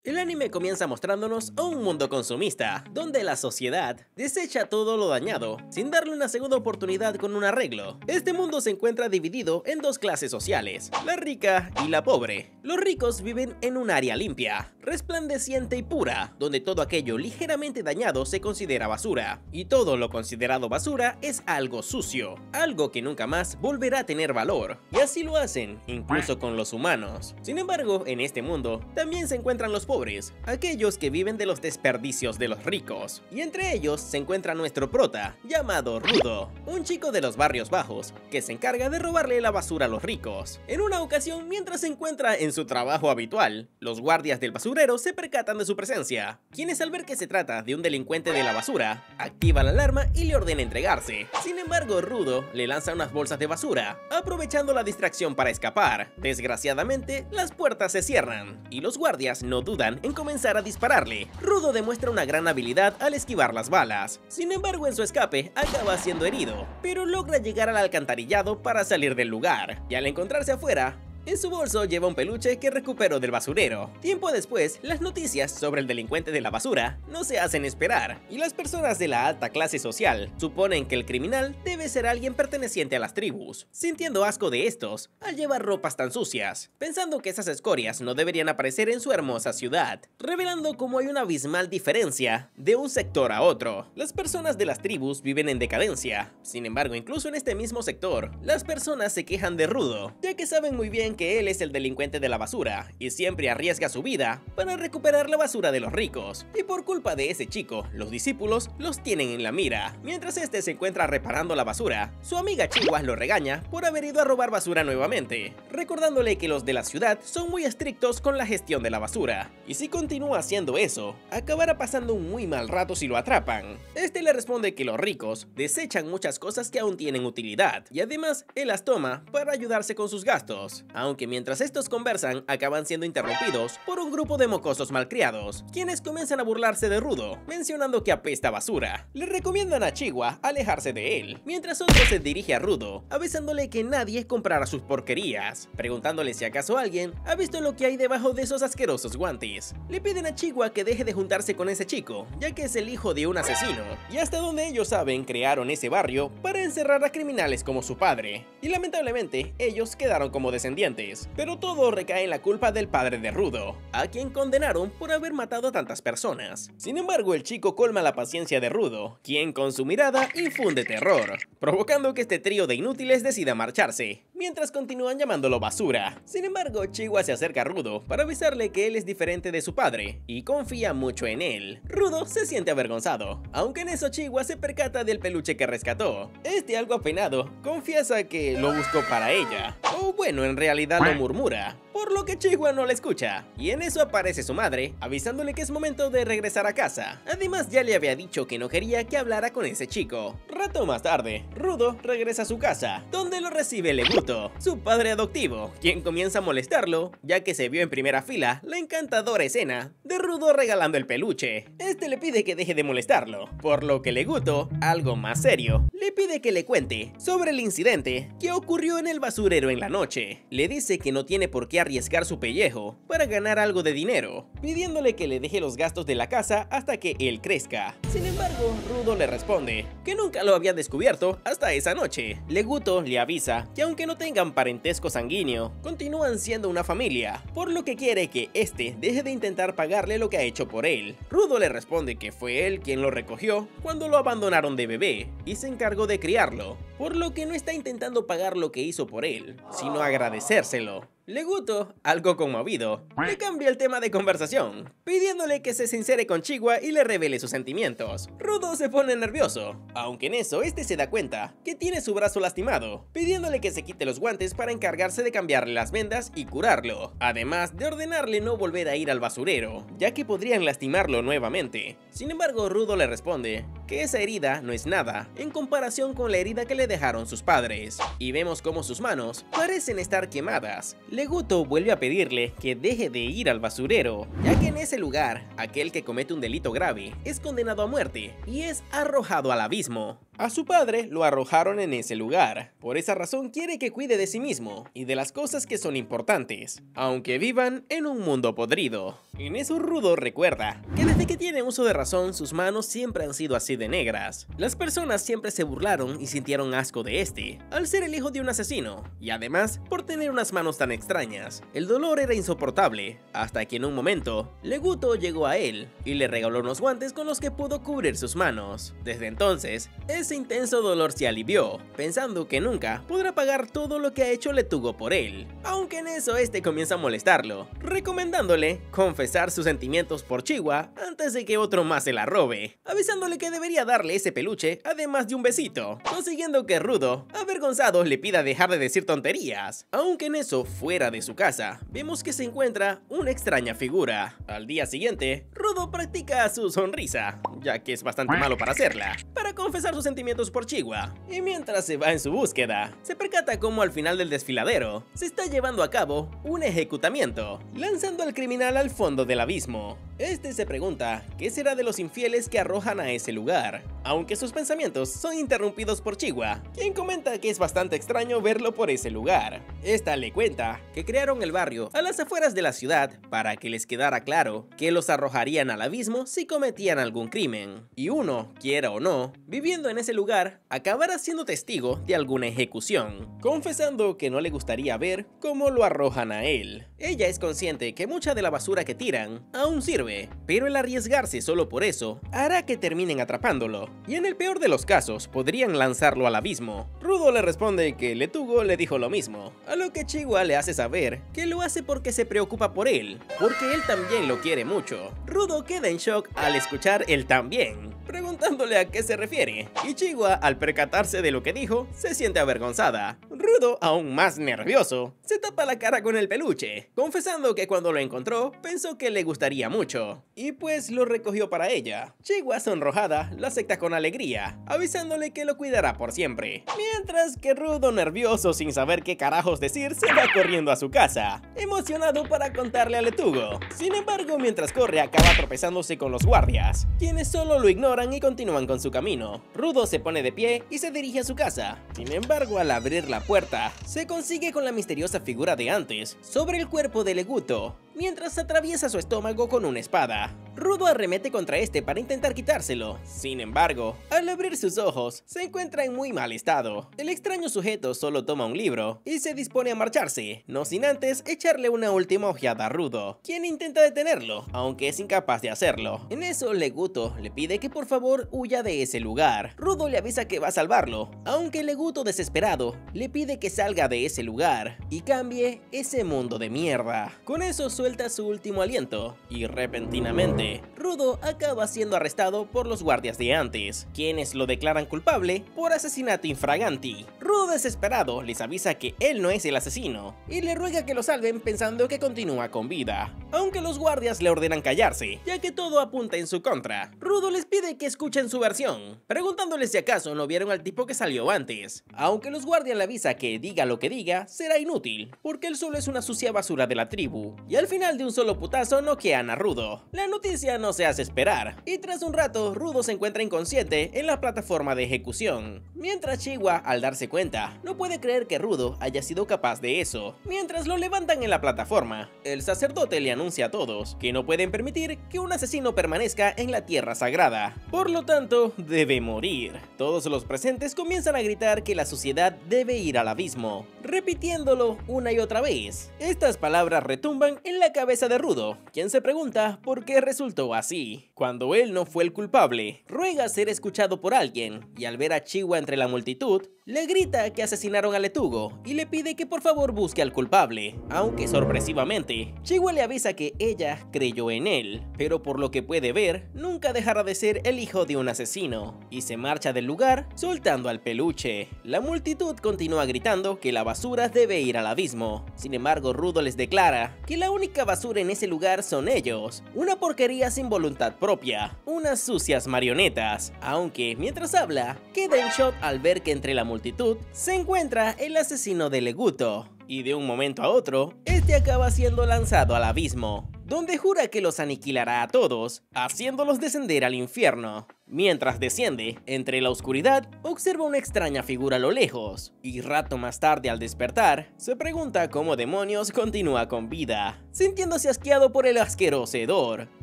El anime comienza mostrándonos a un mundo consumista, donde la sociedad desecha todo lo dañado, sin darle una segunda oportunidad con un arreglo. Este mundo se encuentra dividido en dos clases sociales, la rica y la pobre. Los ricos viven en un área limpia, resplandeciente y pura, donde todo aquello ligeramente dañado se considera basura, y todo lo considerado basura es algo sucio, algo que nunca más volverá a tener valor. Y así lo hacen, incluso con los humanos. Sin embargo, en este mundo también se encuentran los pobres, aquellos que viven de los desperdicios de los ricos, y entre ellos se encuentra nuestro prota, llamado Rudo, un chico de los barrios bajos, que se encarga de robarle la basura a los ricos. En una ocasión, mientras se encuentra en su trabajo habitual, los guardias del basurero se percatan de su presencia, quienes al ver que se trata de un delincuente de la basura, activan la alarma y le ordenan entregarse. Sin embargo, Rudo le lanza unas bolsas de basura, aprovechando la distracción para escapar. Desgraciadamente, las puertas se cierran, y los guardias no dudan en comenzar a dispararle. Rudo demuestra una gran habilidad al esquivar las balas. Sin embargo, en su escape acaba siendo herido, pero logra llegar al alcantarillado para salir del lugar, y al encontrarse afuera, en su bolso lleva un peluche que recuperó del basurero. Tiempo después, las noticias sobre el delincuente de la basura no se hacen esperar, y las personas de la alta clase social suponen que el criminal debe ser alguien perteneciente a las tribus, sintiendo asco de estos al llevar ropas tan sucias, pensando que esas escorias no deberían aparecer en su hermosa ciudad, revelando cómo hay una abismal diferencia de un sector a otro. Las personas de las tribus viven en decadencia. Sin embargo, incluso en este mismo sector, las personas se quejan de Rudo, ya que saben muy bien que él es el delincuente de la basura y siempre arriesga su vida para recuperar la basura de los ricos, y por culpa de ese chico, los discípulos los tienen en la mira. Mientras este se encuentra reparando la basura, su amiga Chiwa lo regaña por haber ido a robar basura nuevamente, recordándole que los de la ciudad son muy estrictos con la gestión de la basura, y si continúa haciendo eso, acabará pasando un muy mal rato si lo atrapan. Este le responde que los ricos desechan muchas cosas que aún tienen utilidad, y además él las toma para ayudarse con sus gastos, aunque mientras estos conversan acaban siendo interrumpidos por un grupo de mocosos malcriados, quienes comienzan a burlarse de Rudo, mencionando que apesta basura. Le recomiendan a Chiwa alejarse de él, mientras otro se dirige a Rudo, avisándole que nadie comprará sus porquerías, preguntándole si acaso alguien ha visto lo que hay debajo de esos asquerosos guantes. Le piden a Chiwa que deje de juntarse con ese chico, ya que es el hijo de un asesino, y hasta donde ellos saben crearon ese barrio para encerrar a criminales como su padre, y lamentablemente ellos quedaron como descendientes. Pero todo recae en la culpa del padre de Rudo, a quien condenaron por haber matado a tantas personas. Sin embargo, el chico colma la paciencia de Rudo, quien con su mirada infunde terror, provocando que este trío de inútiles decida marcharse, mientras continúan llamándolo basura. Sin embargo, Chiwa se acerca a Rudo para avisarle que él es diferente de su padre, y confía mucho en él. Rudo se siente avergonzado, aunque en eso Chiwa se percata del peluche que rescató. Este, algo apenado, confiesa que lo buscó para ella, o bueno, en realidad lo murmura, por lo que Chiwa no la escucha, y en eso aparece su madre, avisándole que es momento de regresar a casa. Además, ya le había dicho que no quería que hablara con ese chico. Rato más tarde, Rudo regresa a su casa, donde lo recibe Leguto, su padre adoptivo, quien comienza a molestarlo, ya que se vio en primera fila la encantadora escena de Rudo regalando el peluche. Este le pide que deje de molestarlo, por lo que Leguto, algo más serio, le pide que le cuente sobre el incidente que ocurrió en el basurero en la noche. Le dice que no tiene por qué arriesgar su pellejo para ganar algo de dinero, pidiéndole que le deje los gastos de la casa hasta que él crezca. Sin embargo, Rudo le responde que nunca lo había descubierto hasta esa noche. Leguto le avisa que aunque no tengan parentesco sanguíneo, continúan siendo una familia, por lo que quiere que este deje de intentar pagarle lo que ha hecho por él. Rudo le responde que fue él quien lo recogió cuando lo abandonaron de bebé y se encargó de criarlo, por lo que no está intentando pagar lo que hizo por él, sino agradecérselo. Leguto, algo conmovido, le cambia el tema de conversación, pidiéndole que se sincere con Chiwa y le revele sus sentimientos. Rudo se pone nervioso, aunque en eso este se da cuenta que tiene su brazo lastimado, pidiéndole que se quite los guantes para encargarse de cambiarle las vendas y curarlo, además de ordenarle no volver a ir al basurero, ya que podrían lastimarlo nuevamente. Sin embargo, Rudo le responde que esa herida no es nada en comparación con la herida que le dejaron sus padres, y vemos cómo sus manos parecen estar quemadas. Leguto vuelve a pedirle que deje de ir al basurero, ya que en ese lugar, aquel que comete un delito grave es condenado a muerte y es arrojado al abismo. A su padre lo arrojaron en ese lugar. Por esa razón quiere que cuide de sí mismo y de las cosas que son importantes, aunque vivan en un mundo podrido. En eso Rudo recuerda que desde que tiene uso de razón sus manos siempre han sido así de negras. Las personas siempre se burlaron y sintieron asco de este, al ser el hijo de un asesino, y además por tener unas manos tan extrañas. El dolor era insoportable, hasta que en un momento, Leguto llegó a él y le regaló unos guantes con los que pudo cubrir sus manos. Desde entonces, ese intenso dolor se alivió, pensando que nunca podrá pagar todo lo que ha hecho Letugo por él. Aunque en eso este comienza a molestarlo, recomendándole confesar sus sentimientos por Chiwa antes de que otro más se la robe, avisándole que debería darle ese peluche además de un besito, consiguiendo que Rudo, avergonzado, le pida dejar de decir tonterías. Aunque en eso, fuera de su casa, vemos que se encuentra una extraña figura. Al día siguiente, Rudo practica su sonrisa, ya que es bastante malo para hacerla, para confesar sus sentimientos por Chiwa. Y mientras se va en su búsqueda, se percata como al final del desfiladero se está llevando a cabo un ejecutamiento, lanzando al criminal al fondo del abismo. Este se pregunta qué será de los infieles que arrojan a ese lugar, aunque sus pensamientos son interrumpidos por Chiwa, quien comenta que es bastante extraño verlo por ese lugar. Esta le cuenta que crearon el barrio a las afueras de la ciudad para que les quedara claro que los arrojarían al abismo si cometían algún crimen, y uno, quiera o no, viviendo en ese lugar, acabará siendo testigo de alguna ejecución, confesando que no le gustaría ver cómo lo arrojan a él. Ella es consciente que mucha de la basura que tiran aún sirve, pero el arriesgarse solo por eso hará que terminen atrapándolo, y en el peor de los casos podrían lanzarlo al abismo. Rudo le responde que Letugo le dijo lo mismo, a lo que Chiwa le hace saber que lo hace porque se preocupa por él, porque él también lo quiere mucho. Rudo queda en shock al escuchar el también, preguntándole a qué se refiere, y Chiwa, al percatarse de lo que dijo, se siente avergonzada. Rudo, aún más nervioso, se tapa la cara con el peluche, confesando que cuando lo encontró pensó que le gustaría mucho, y pues lo recogió para ella. Chiwa, sonrojada, lo acepta con alegría, avisándole que lo cuidará por siempre, mientras que Rudo, nervioso sin saber qué carajos decir, se va corriendo a su casa, emocionado para contarle a Letugo. Sin embargo, mientras corre acaba tropezándose con los guardias, quienes solo lo ignoran y continúan con su camino. Rudo se pone de pie y se dirige a su casa. Sin embargo, al abrir la puerta, se consigue con la misteriosa figura de antes sobre el cuerpo de Leguto, mientras atraviesa su estómago con una espada. Rudo arremete contra este para intentar quitárselo. Sin embargo, al abrir sus ojos, se encuentra en muy mal estado. El extraño sujeto solo toma un libro y se dispone a marcharse, no sin antes echarle una última ojeada a Rudo, quien intenta detenerlo, aunque es incapaz de hacerlo. En eso, Leguto le pide que por favor huya de ese lugar. Rudo le avisa que va a salvarlo, aunque Leguto, desesperado, le pide que salga de ese lugar y cambie ese mundo de mierda. Con eso suelta su último aliento y repentinamente Rudo acaba siendo arrestado por los guardias de antes, quienes lo declaran culpable por asesinato infraganti. Rudo, desesperado, les avisa que él no es el asesino y le ruega que lo salven pensando que continúa con vida, aunque los guardias le ordenan callarse, ya que todo apunta en su contra. Rudo les pide que escuchen su versión, preguntándoles si acaso no vieron al tipo que salió antes, aunque los guardias le avisa que diga lo que diga será inútil, porque él solo es una sucia basura de la tribu, y al final de un solo putazo noquean a Rudo. La noticia no se hace esperar, y tras un rato Rudo se encuentra inconsciente en la plataforma de ejecución, mientras Chiwa, al darse cuenta, no puede creer que Rudo haya sido capaz de eso. Mientras lo levantan en la plataforma, el sacerdote le anuncia a todos que no pueden permitir que un asesino permanezca en la tierra sagrada, por lo tanto debe morir. Todos los presentes comienzan a gritar que la sociedad debe ir al abismo, repitiéndolo una y otra vez. Estas palabras retumban en la cabeza de Rudo, quien se pregunta por qué resultó así, cuando él no fue el culpable. Ruega ser escuchado por alguien, y al ver a Chiwa entre la multitud, le grita que asesinaron a Letugo y le pide que por favor busque al culpable, aunque sorpresivamente, Chiwa le avisa que ella creyó en él, pero por lo que puede ver, nunca dejará de ser el hijo de un asesino, y se marcha del lugar soltando al peluche. La multitud continúa gritando que la basura debe ir al abismo. Sin embargo, Rudo les declara que la única basura en ese lugar son ellos, una porquería sin voluntad propia, unas sucias marionetas, aunque mientras habla, queda en shock al ver que entre la multitud se encuentra el asesino de Leguto, y de un momento a otro, este acaba siendo lanzado al abismo, donde jura que los aniquilará a todos, haciéndolos descender al infierno. Mientras desciende, entre la oscuridad, observa una extraña figura a lo lejos, y rato más tarde al despertar, se pregunta cómo demonios continúa con vida, sintiéndose asqueado por el asqueroso hedor,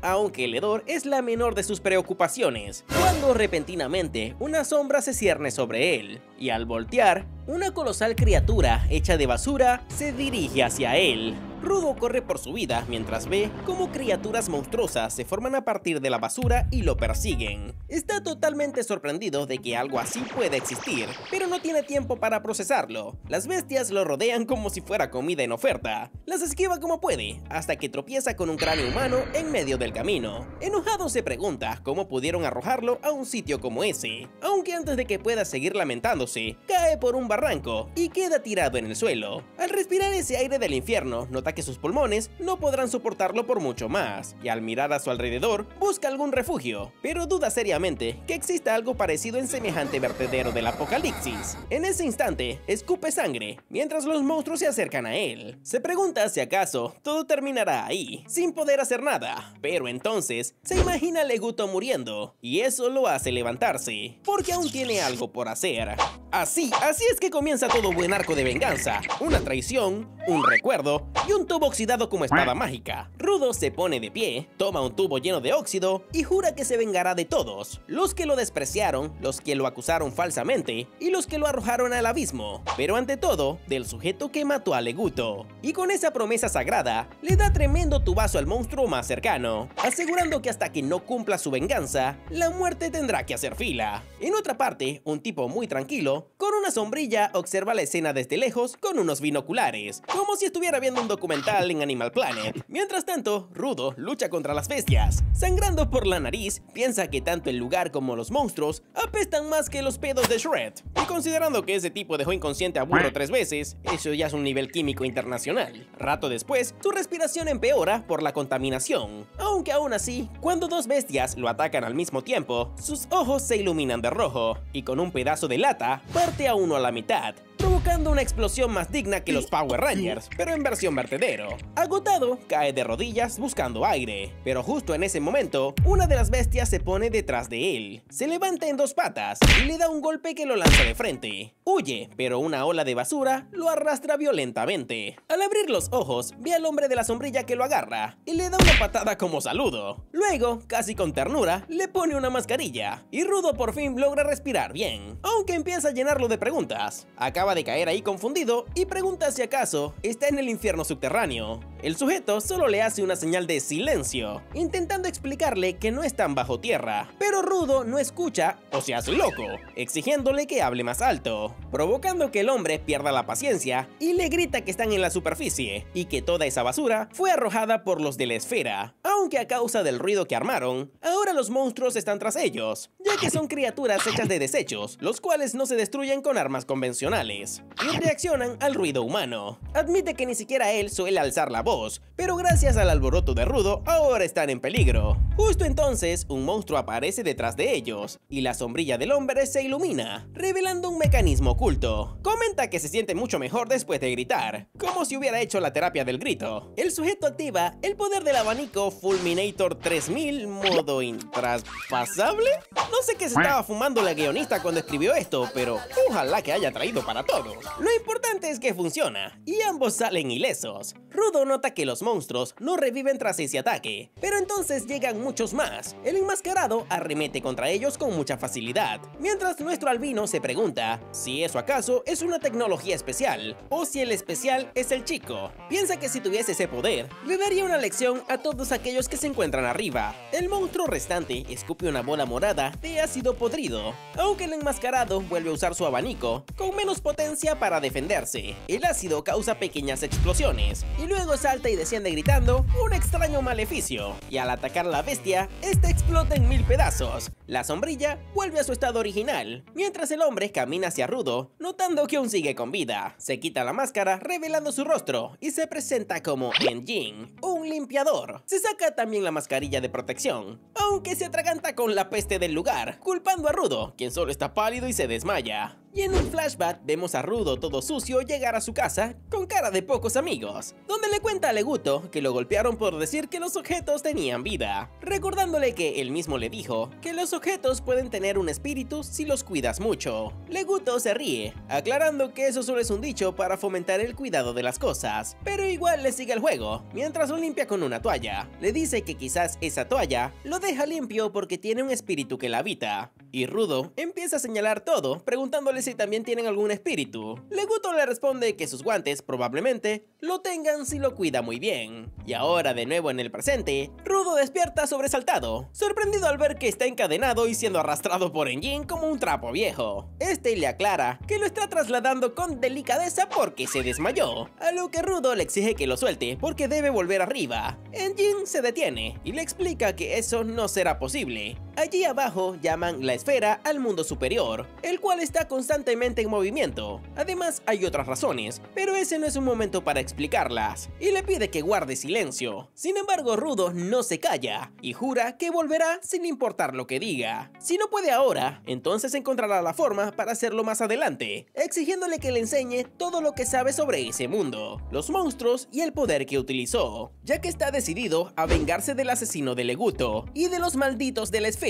aunque el hedor es la menor de sus preocupaciones, cuando repentinamente una sombra se cierne sobre él, y al voltear, una colosal criatura hecha de basura se dirige hacia él. Rudo corre por su vida mientras ve cómo criaturas monstruosas se forman a partir de la basura y lo persiguen. Está totalmente sorprendido de que algo así pueda existir, pero no tiene tiempo para procesarlo. Las bestias lo rodean como si fuera comida en oferta. Las esquiva como puede, hasta que tropieza con un cráneo humano en medio del camino. Enojado se pregunta cómo pudieron arrojarlo a un sitio como ese, aunque antes de que pueda seguir lamentándose, cae por un barranco y queda tirado en el suelo. Al respirar ese aire del infierno, nota que sus pulmones no podrán soportarlo por mucho más, y al mirar a su alrededor, busca algún refugio, pero duda seriamente que exista algo parecido en semejante vertedero del apocalipsis. En ese instante, escupe sangre, mientras los monstruos se acercan a él. Se pregunta si acaso todo terminará ahí, sin poder hacer nada, pero entonces se imagina a Leguto muriendo, y eso lo hace levantarse, porque aún tiene algo por hacer. Así es que comienza todo buen arco de venganza, una traición, un recuerdo y un tubo oxidado como espada mágica. Rudo se pone de pie, toma un tubo lleno de óxido y jura que se vengará de todos, los que lo despreciaron, los que lo acusaron falsamente y los que lo arrojaron al abismo, pero ante todo, del sujeto que mató a Leguto. Y con esa promesa sagrada, le da tremendo tubazo al monstruo más cercano, asegurando que hasta que no cumpla su venganza, la muerte tendrá que hacer fila. En otra parte, un tipo muy tranquilo, con una sombrilla, observa la escena desde lejos con unos binoculares, como si estuviera viendo un documental en Animal Planet. Mientras tanto, Rudo lucha contra las bestias. Sangrando por la nariz, piensa que tanto el lugar como los monstruos apestan más que los pedos de Shred. Y considerando que ese tipo dejó inconsciente a Burro 3 veces, eso ya es un nivel químico internacional. Rato después, su respiración empeora por la contaminación. Aunque aún así, cuando dos bestias lo atacan al mismo tiempo, sus ojos se iluminan de rojo, y con un pedazo de lata, parte a uno a la mitad, provocando una explosión más digna que los Power Rangers, pero en versión vertedero. Agotado, cae de rodillas buscando aire, pero justo en ese momento, una de las bestias se pone detrás de él, se levanta en dos patas y le da un golpe que lo lanza de frente. Huye, pero una ola de basura lo arrastra violentamente. Al abrir los ojos, ve al hombre de la sombrilla que lo agarra y le da una patada como saludo. Luego, casi con ternura, le pone una mascarilla y Rudo por fin logra respirar bien, aunque empieza a llenarlo de preguntas. Acaba de caer ahí confundido y pregunta si acaso está en el infierno subterráneo. El sujeto solo le hace una señal de silencio, intentando explicarle que no están bajo tierra, pero Rudo no escucha o se hace loco, exigiéndole que hable más alto, provocando que el hombre pierda la paciencia y le grita que están en la superficie y que toda esa basura fue arrojada por los de la esfera, aunque a causa del ruido que armaron, ahora los monstruos están tras ellos, ya que son criaturas hechas de desechos, los cuales no se destruyen con armas convencionales y reaccionan al ruido humano. Admite que ni siquiera él suele alzar la voz, pero gracias al alboroto de Rudo, ahora están en peligro. Justo entonces, un monstruo aparece detrás de ellos, y la sombrilla del hombre se ilumina, revelando un mecanismo oculto. Comenta que se siente mucho mejor después de gritar, como si hubiera hecho la terapia del grito. El sujeto activa el poder del abanico Fulminator 3000 modo intraspasable. No sé qué se estaba fumando la guionista cuando escribió esto, pero ojalá que haya traído para todos. Lo importante es que funciona, y ambos salen ilesos. Rudo nota que los monstruos no reviven tras ese ataque, pero entonces llegan muchos más. El enmascarado arremete contra ellos con mucha facilidad, mientras nuestro albino se pregunta si eso acaso es una tecnología especial, o si el especial es el chico. Piensa que si tuviese ese poder, le daría una lección a todos aquellos que se encuentran arriba. El monstruo restante escupe una bola morada de ácido podrido, aunque el enmascarado vuelve a usar su abanico, con menos potencia para defenderse. El ácido causa pequeñas explosiones, y luego salta y desciende gritando un extraño maleficio, y al atacar a la bestia, esta explota en 1000 pedazos. La sombrilla vuelve a su estado original, mientras el hombre camina hacia Rudo, notando que aún sigue con vida. Se quita la máscara, revelando su rostro, y se presenta como Enjin, un limpiador. Se saca también la mascarilla de protección, aunque se atraganta con la peste del lugar, culpando a Rudo, quien solo está pálido y se desmaya. Y en un flashback vemos a Rudo todo sucio llegar a su casa con cara de pocos amigos, donde le cuenta a Leguto que lo golpearon por decir que los objetos tenían vida, recordándole que él mismo le dijo que los objetos pueden tener un espíritu si los cuidas mucho. Leguto se ríe, aclarando que eso solo es un dicho para fomentar el cuidado de las cosas, pero igual le sigue el juego, mientras lo limpia con una toalla. Le dice que quizás esa toalla lo deja limpio porque tiene un espíritu que la habita. Y Rudo empieza a señalar todo, preguntándole si también tienen algún espíritu. Leguto le responde que sus guantes probablemente lo tengan si lo cuida muy bien. Y ahora de nuevo en el presente, Rudo despierta sobresaltado, sorprendido al ver que está encadenado y siendo arrastrado por Enjin como un trapo viejo. Este le aclara que lo está trasladando con delicadeza porque se desmayó, a lo que Rudo le exige que lo suelte porque debe volver arriba. Enjin se detiene y le explica que eso no será posible. Allí abajo llaman la esfera al mundo superior, el cual está constantemente en movimiento. Además hay otras razones, pero ese no es un momento para explicarlas, y le pide que guarde silencio. Sin embargo, Rudo no se calla y jura que volverá sin importar lo que diga. Si no puede ahora, entonces encontrará la forma para hacerlo más adelante, exigiéndole que le enseñe todo lo que sabe sobre ese mundo, los monstruos y el poder que utilizó, ya que está decidido a vengarse del asesino de Leguto y de los malditos de la esfera.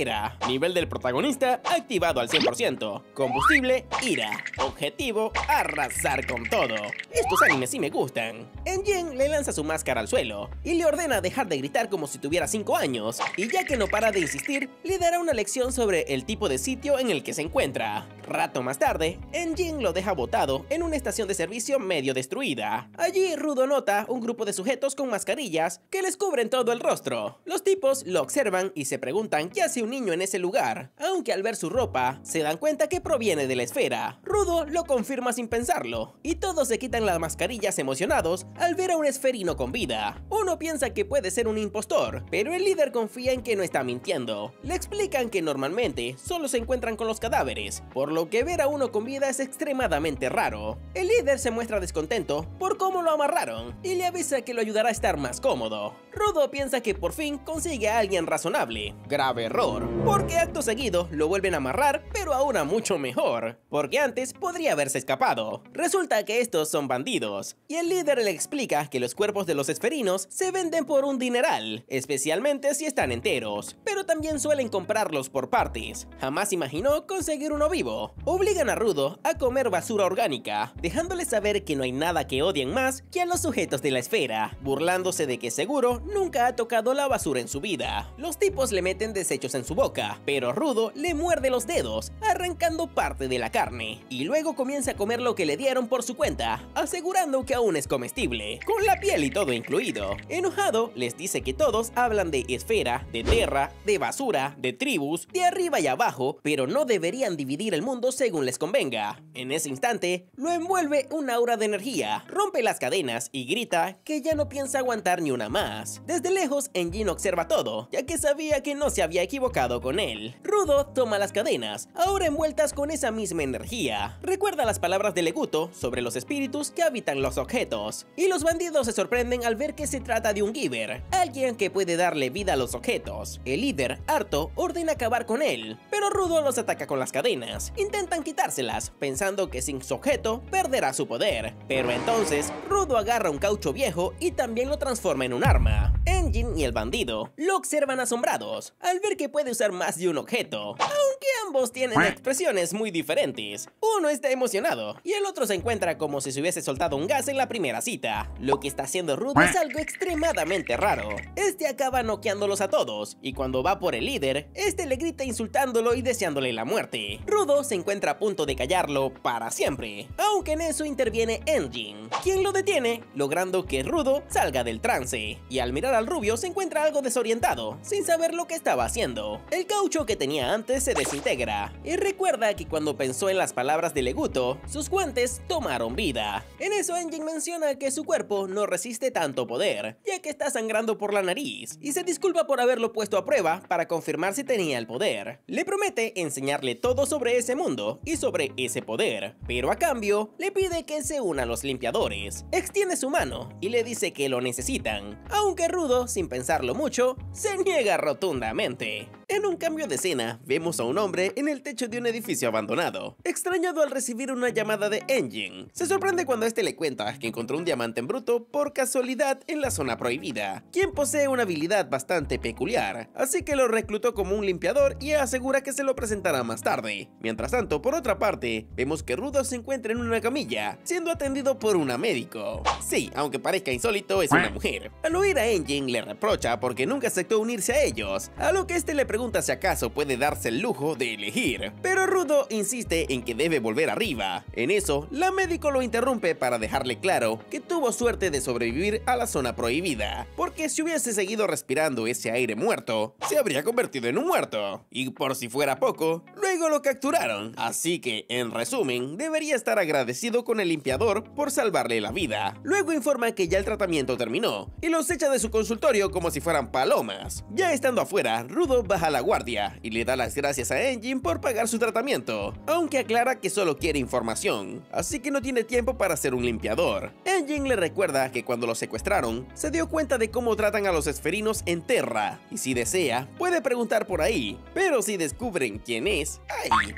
Nivel del protagonista activado al 100%. Combustible, ira. Objetivo, arrasar con todo. Estos animes sí me gustan. Enjin le lanza su máscara al suelo y le ordena dejar de gritar como si tuviera 5 años, y ya que no para de insistir, le dará una lección sobre el tipo de sitio en el que se encuentra. Rato más tarde, Enjin lo deja botado en una estación de servicio medio destruida. Allí Rudo nota un grupo de sujetos con mascarillas que les cubren todo el rostro. Los tipos lo observan y se preguntan qué hace un niño en ese lugar, aunque al ver su ropa se dan cuenta que proviene de la esfera. Rudo lo confirma sin pensarlo, y todos se quitan las mascarillas emocionados al ver a un esferino con vida. Uno piensa que puede ser un impostor, pero el líder confía en que no está mintiendo. Le explican que normalmente solo se encuentran con los cadáveres, por lo que ver a uno con vida es extremadamente raro. El líder se muestra descontento por cómo lo amarraron y le avisa que lo ayudará a estar más cómodo. Rudo piensa que por fin consigue a alguien razonable. Grave error, porque acto seguido lo vuelven a amarrar, pero ahora mucho mejor, porque antes podría haberse escapado. Resulta que estos son bandidos, y el líder le explica que los cuerpos de los esferinos se venden por un dineral, especialmente si están enteros, pero también suelen comprarlos por partes. Jamás imaginó conseguir uno vivo. Obligan a Rudo a comer basura orgánica, dejándole saber que no hay nada que odien más que a los sujetos de la esfera, burlándose de que seguro nunca ha tocado la basura en su vida. Los tipos le meten desechos en su boca, pero Rudo le muerde los dedos, arrancando parte de la carne, y luego comienza a comer lo que le dieron por su cuenta, asegurando que aún es comestible, con la piel y todo incluido. Enojado, les dice que todos hablan de esfera, de tierra, de basura, de tribus, de arriba y abajo, pero no deberían dividir el mundo según les convenga. En ese instante, lo envuelve un aura de energía, rompe las cadenas y grita que ya no piensa aguantar ni una más. Desde lejos, Enjin observa todo, ya que sabía que no se había equivocado con él. Rudo toma las cadenas, ahora envueltas con esa misma energía. Recuerda las palabras de Leguto sobre los espíritus que habitan los objetos, y los bandidos se sorprenden al ver que se trata de un Giver, alguien que puede darle vida a los objetos. El líder, harto, ordena acabar con él, pero Rudo los ataca con las cadenas. Intentan quitárselas, pensando que sin su objeto perderá su poder, pero entonces Rudo agarra un caucho viejo y también lo transforma en un arma. Enjin y el bandido lo observan asombrados al ver que puede usar más de un objeto, aunque ambos tienen expresiones muy diferentes. Uno está emocionado y el otro se encuentra como si se hubiese soltado un gas en la primera cita. Lo que está haciendo Rudo es algo extremadamente raro. Este acaba noqueándolos a todos, y cuando va por el líder, este le grita insultándolo y deseándole la muerte. Rudo se encuentra a punto de callarlo para siempre, aunque en eso interviene Enjin, quien lo detiene, logrando que Rudo salga del trance, y al mirar al rubio se encuentra algo desorientado, sin saber lo que estaba haciendo. El caucho que tenía antes se desintegra, y recuerda que cuando pensó en las palabras de Leguto, sus guantes tomaron vida. En eso Enjin menciona que su cuerpo no resiste tanto poder, ya que está sangrando por la nariz, y se disculpa por haberlo puesto a prueba para confirmar si tenía el poder. Le promete enseñarle todo sobre ese mundo y sobre ese poder, pero a cambio le pide que se una a los limpiadores. Extiende su mano y le dice que lo necesitan, aunque Rudo, sin pensarlo mucho, se niega rotundamente. En un cambio de escena, vemos a un hombre en el techo de un edificio abandonado, extrañado al recibir una llamada de Engin. Se sorprende cuando este le cuenta que encontró un diamante en bruto por casualidad en la zona prohibida, quien posee una habilidad bastante peculiar, así que lo reclutó como un limpiador y asegura que se lo presentará más tarde. Mientras tanto, por otra parte, vemos que Rudo se encuentra en una camilla, siendo atendido por una médico. Sí, aunque parezca insólito, es una mujer. Al oír a Engin, le reprocha porque nunca aceptó unirse a ellos, a lo que este le pregunta si acaso puede darse el lujo de elegir, pero Rudo insiste en que debe volver arriba. En eso, la médico lo interrumpe para dejarle claro que tuvo suerte de sobrevivir a la zona prohibida, porque si hubiese seguido respirando ese aire muerto, se habría convertido en un muerto. Y por si fuera poco, luego lo capturaron, así que, en resumen, debería estar agradecido con el limpiador por salvarle la vida. Luego informa que ya el tratamiento terminó, y los echa de su consultorio como si fueran palomas. Ya estando afuera, Rudo baja la guardia y le da las gracias a Engin por pagar su tratamiento, aunque aclara que solo quiere información, así que no tiene tiempo para ser un limpiador. Engin le recuerda que cuando lo secuestraron, se dio cuenta de cómo tratan a los esferinos en Terra, y si desea, puede preguntar por ahí, pero si descubren quién es,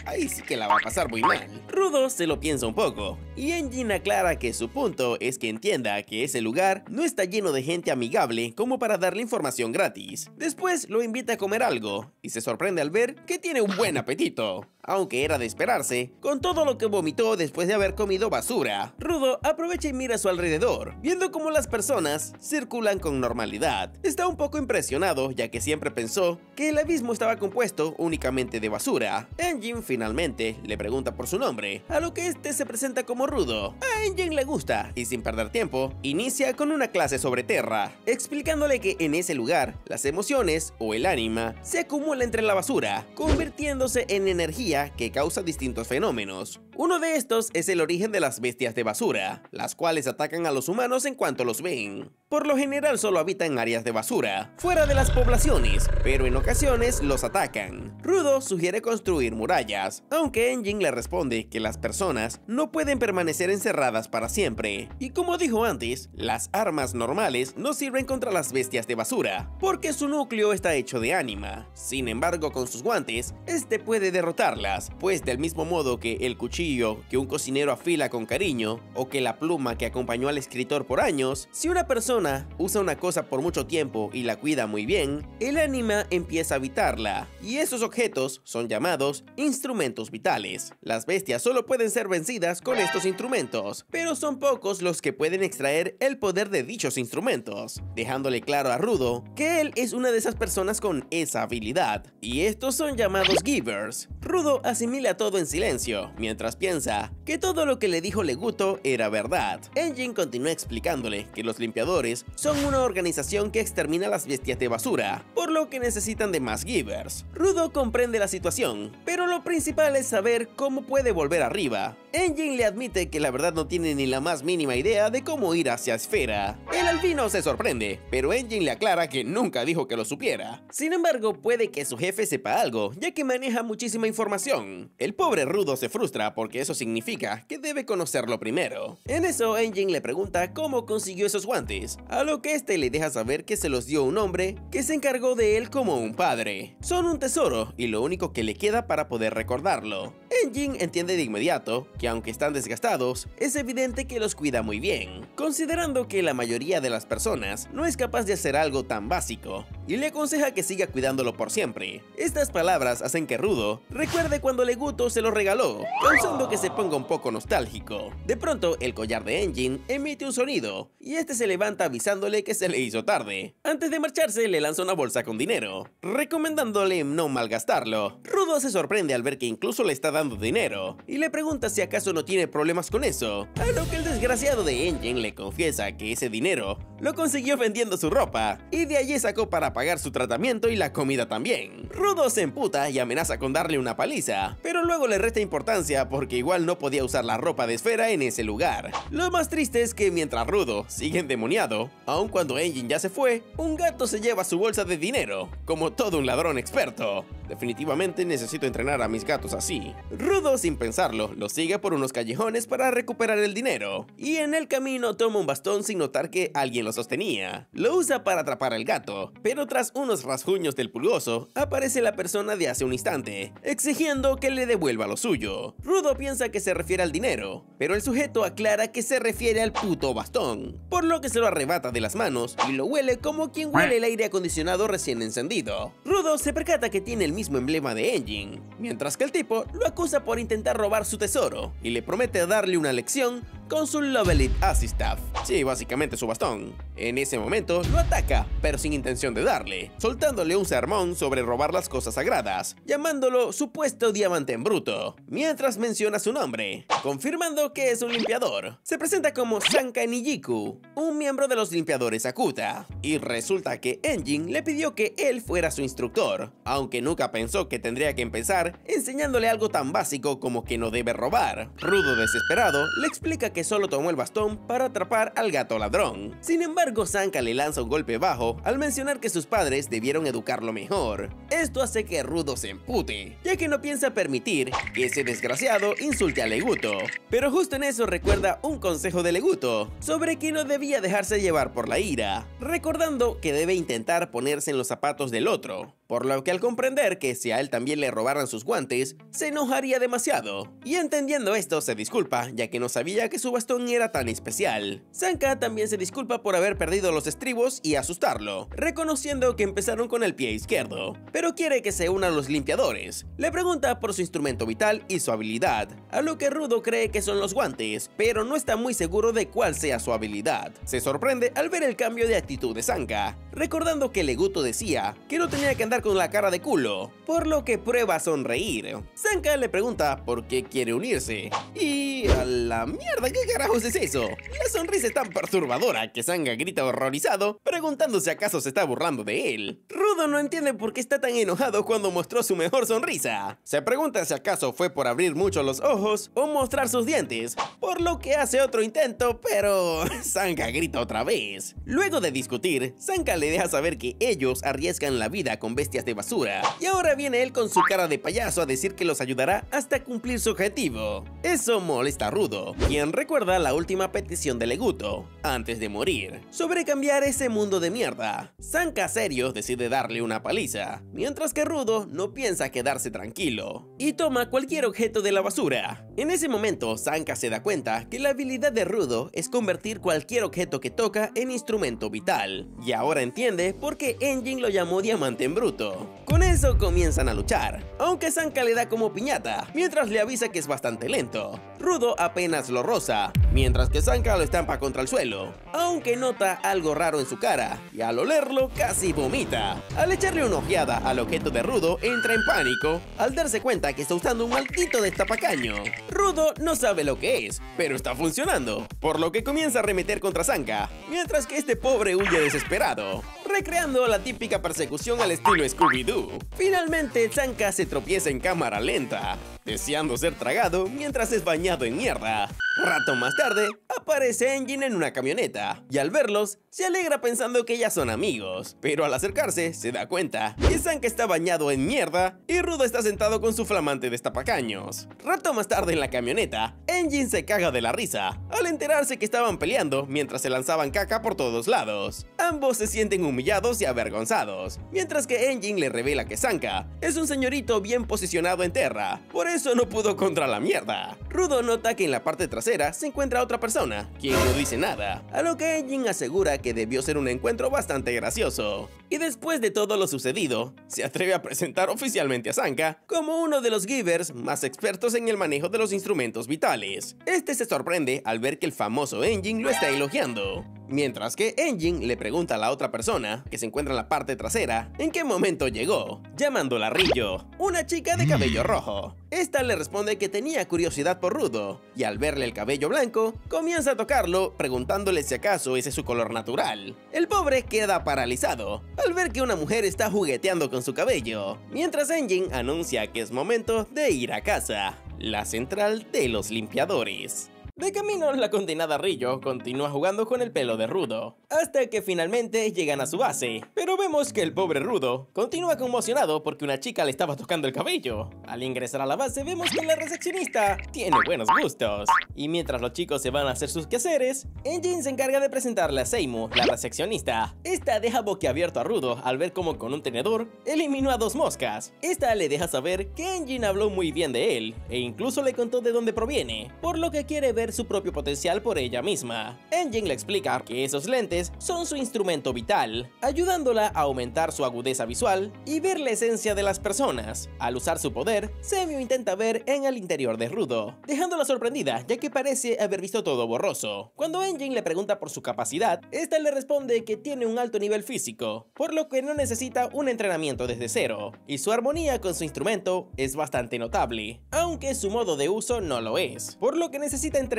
ahí sí que la va a pasar muy mal. Rudo se lo piensa un poco, y Engin aclara que su punto es que entienda que ese lugar no está lleno de gente amigable como para darle información gratis. Después lo invita a comer algo, y se sorprende al ver que tiene un buen apetito, aunque era de esperarse, con todo lo que vomitó después de haber comido basura. Rudo aprovecha y mira a su alrededor, viendo cómo las personas circulan con normalidad. Está un poco impresionado, ya que siempre pensó que el abismo estaba compuesto únicamente de basura. Engin finalmente le pregunta por su nombre, a lo que este se presenta como Rudo. A Engin le gusta, y sin perder tiempo, inicia con una clase sobre Terra, explicándole que en ese lugar, las emociones, o el ánima, se acumula entre la basura, convirtiéndose en energía que causa distintos fenómenos. Uno de estos es el origen de las bestias de basura, las cuales atacan a los humanos en cuanto los ven. Por lo general solo habitan en áreas de basura, fuera de las poblaciones, pero en ocasiones los atacan. Rudo sugiere construir murallas, aunque Engin le responde que las personas no pueden permanecer encerradas para siempre. Y como dijo antes, las armas normales no sirven contra las bestias de basura, porque su núcleo está hecho de ánima. Sin embargo, con sus guantes, este puede derrotarlas, pues del mismo modo que el cuchillo que un cocinero afila con cariño, o que la pluma que acompañó al escritor por años, si una persona usa una cosa por mucho tiempo y la cuida muy bien, el ánima empieza a habitarla, y esos objetos son llamados instrumentos vitales. Las bestias solo pueden ser vencidas con estos instrumentos, pero son pocos los que pueden extraer el poder de dichos instrumentos, dejándole claro a Rudo que él es una de esas personas con esa habilidad, y estos son llamados Givers. Rudo asimila todo en silencio, mientras piensa que todo lo que le dijo Leguto era verdad. Engin continúa explicándole que los limpiadores son una organización que extermina las bestias de basura, por lo que necesitan de más Givers. Rudo comprende la situación, pero lo principal es saber cómo puede volver arriba. Engin le admite que la verdad no tiene ni la más mínima idea de cómo ir hacia Esfera. El albino se sorprende, pero Engin le aclara que nunca dijo que lo supiera. Sin embargo, puede que su jefe sepa algo, ya que maneja muchísima información. El pobre Rudo se frustra porque eso significa que debe conocerlo primero. En eso, Engin le pregunta cómo consiguió esos guantes, a lo que este le deja saber que se los dio un hombre que se encargó de él como un padre. Son un tesoro y lo único que le queda para poder recordarlo. Engin entiende de inmediato que aunque están desgastados, es evidente que los cuida muy bien, considerando que la mayoría de las personas no es capaz de hacer algo tan básico, y le aconseja que siga cuidándolo por siempre. Estas palabras hacen que Rudo recuerde cuando Leguto se lo regaló, causando que se ponga un poco nostálgico. De pronto, el collar de Engin emite un sonido, y este se levanta avisándole que se le hizo tarde. Antes de marcharse, le lanza una bolsa con dinero, recomendándole no malgastarlo. Rudo se sorprende al ver que incluso le está dando dinero, y le pregunta si acaso no tiene problemas con eso, a lo que el desgraciado de Engin le confiesa que ese dinero lo consiguió vendiendo su ropa, y de allí sacó para pagar su tratamiento y la comida también. Rudo se emputa y amenaza con darle una paliza, pero luego le resta importancia porque igual no podía usar la ropa de Esfera en ese lugar. Lo más triste es que mientras Rudo sigue endemoniado, aun cuando Engin ya se fue, un gato se lleva su bolsa de dinero, como todo un ladrón experto. definitivamente necesito entrenar a mis gatos así. Rudo, sin pensarlo, lo sigue por unos callejones para recuperar el dinero, y en el camino toma un bastón sin notar que alguien lo sostenía. Lo usa para atrapar al gato, pero tras unos rasguños del pulgoso, aparece la persona de hace un instante, exigiendo que le devuelva lo suyo. Rudo piensa que se refiere al dinero, pero el sujeto aclara que se refiere al puto bastón, por lo que se lo arrebata de las manos y lo huele como quien huele el aire acondicionado recién encendido. Rudo se percata que tiene el mismo emblema de Engine, mientras que el tipo lo acusa por intentar robar su tesoro y le promete darle una lección con su Lovelit Assistaf. Sí, básicamente su bastón. En ese momento lo ataca, pero sin intención de darle, soltándole un sermón sobre robar las cosas sagradas, llamándolo supuesto diamante en bruto, mientras menciona su nombre, confirmando que es un limpiador. Se presenta como Sanka Nijiku, un miembro de los limpiadores Akuta, y resulta que Engine le pidió que él fuera su instructor, aunque nunca pensó que tendría que empezar enseñándole algo tan básico como que no debe robar. Rudo, desesperado, le explica que solo tomó el bastón para atrapar al gato ladrón. Sin embargo, Sanka le lanza un golpe bajo al mencionar que sus padres debieron educarlo mejor. Esto hace que Rudo se empute, ya que no piensa permitir que ese desgraciado insulte a Leguto. Pero justo en eso recuerda un consejo de Leguto sobre que no debía dejarse llevar por la ira, recordando que debe intentar ponerse en los zapatos del otro, por lo que al comprender que si a él también le robaran sus guantes, se enojaría demasiado. Y entendiendo esto, se disculpa, ya que no sabía que su bastón era tan especial. Sanka también se disculpa por haber perdido los estribos y asustarlo, reconociendo que empezaron con el pie izquierdo, pero quiere que se una a los limpiadores. Le pregunta por su instrumento vital y su habilidad, a lo que Rudo cree que son los guantes, pero no está muy seguro de cuál sea su habilidad. Se sorprende al ver el cambio de actitud de Sanka, recordando que Leguto decía que no tenía que andar con la cara de culo, por lo que prueba a sonreír. Sanka le pregunta por qué quiere unirse, y a la mierda, ¿qué carajos es eso? La sonrisa es tan perturbadora que Sanka grita horrorizado, preguntándose acaso se está burlando de él. Rudo no entiende por qué está tan enojado cuando mostró su mejor sonrisa. Se pregunta si acaso fue por abrir mucho los ojos o mostrar sus dientes, por lo que hace otro intento, pero Sanka grita otra vez. Luego de discutir, Sanka le deja saber que ellos arriesgan la vida con bestias de basura, y ahora viene él con su cara de payaso a decir que los ayudará hasta cumplir su objetivo. Eso molesta a Rudo, quien recuerda la última petición de Leguto, antes de morir, sobre cambiar ese mundo de mierda. Sanka serio decide darle una paliza, mientras que Rudo no piensa quedarse tranquilo, y toma cualquier objeto de la basura. En ese momento, Sanka se da cuenta que la habilidad de Rudo es convertir cualquier objeto que toca en instrumento vital, y ahora entiende por qué Engine lo llamó diamante en bruto. Con eso comienzan a luchar, aunque Sanka le da como piñata, mientras le avisa que es bastante lento. Rudo apenas lo roza, mientras que Sanka lo estampa contra el suelo, aunque nota algo raro en su cara, y al olerlo casi vomita. Al echarle una ojeada al objeto de Rudo, entra en pánico al darse cuenta que está usando un maldito destapacaño. Rudo no sabe lo que es, pero está funcionando, por lo que comienza a arremeter contra Sanka, mientras que este pobre huye desesperado, recreando la típica persecución al estilo Scooby-Doo. Finalmente, Sanka se tropieza en cámara lenta, deseando ser tragado mientras es bañado en mierda. Rato más tarde, aparece Engine en una camioneta, y al verlos, se alegra pensando que ya son amigos, pero al acercarse, se da cuenta que Sanka está bañado en mierda y Rudo está sentado con su flamante destapacaños. Rato más tarde en la camioneta, Engine se caga de la risa, al enterarse que estaban peleando mientras se lanzaban caca por todos lados. Ambos se sienten humillados y avergonzados, mientras que Engine le revela que Sanka es un señorito bien posicionado en tierra, por eso no pudo contra la mierda. Rudo nota que en la parte trasera se encuentra otra persona, quien no dice nada, a lo que Engine asegura que debió ser un encuentro bastante gracioso. Y después de todo lo sucedido, se atreve a presentar oficialmente a Sanka como uno de los Givers más expertos en el manejo de los instrumentos vitales. Este se sorprende al ver que el famoso Engine lo está elogiando, mientras que Engine le pregunta a la otra persona, que se encuentra en la parte trasera, en qué momento llegó, llamándola Rillo, una chica de cabello rojo. Esta le responde que tenía curiosidad por Rudo, y al verle el cabello blanco, comienza a tocarlo, preguntándole si acaso ese es su color natural. El pobre queda paralizado al ver que una mujer está jugueteando con su cabello, mientras Engine anuncia que es momento de ir a casa, la central de los limpiadores. De camino, la condenada Rillo continúa jugando con el pelo de Rudo, hasta que finalmente llegan a su base. Pero vemos que el pobre Rudo continúa conmocionado porque una chica le estaba tocando el cabello. Al ingresar a la base vemos que la recepcionista tiene buenos gustos. Y mientras los chicos se van a hacer sus quehaceres, Engine se encarga de presentarle a Seimu, la recepcionista. Esta deja boquiabierto a Rudo al ver cómo con un tenedor eliminó a 2 moscas. Esta le deja saber que Engine habló muy bien de él, e incluso le contó de dónde proviene, por lo que quiere ver su propio potencial por ella misma. Engine le explica que esos lentes son su instrumento vital, ayudándola a aumentar su agudeza visual y ver la esencia de las personas. Al usar su poder, Seimu intenta ver en el interior de Rudo, dejándola sorprendida ya que parece haber visto todo borroso. Cuando Engine le pregunta por su capacidad, esta le responde que tiene un alto nivel físico, por lo que no necesita un entrenamiento desde cero, y su armonía con su instrumento es bastante notable, aunque su modo de uso no lo es, por lo que necesita entrenamiento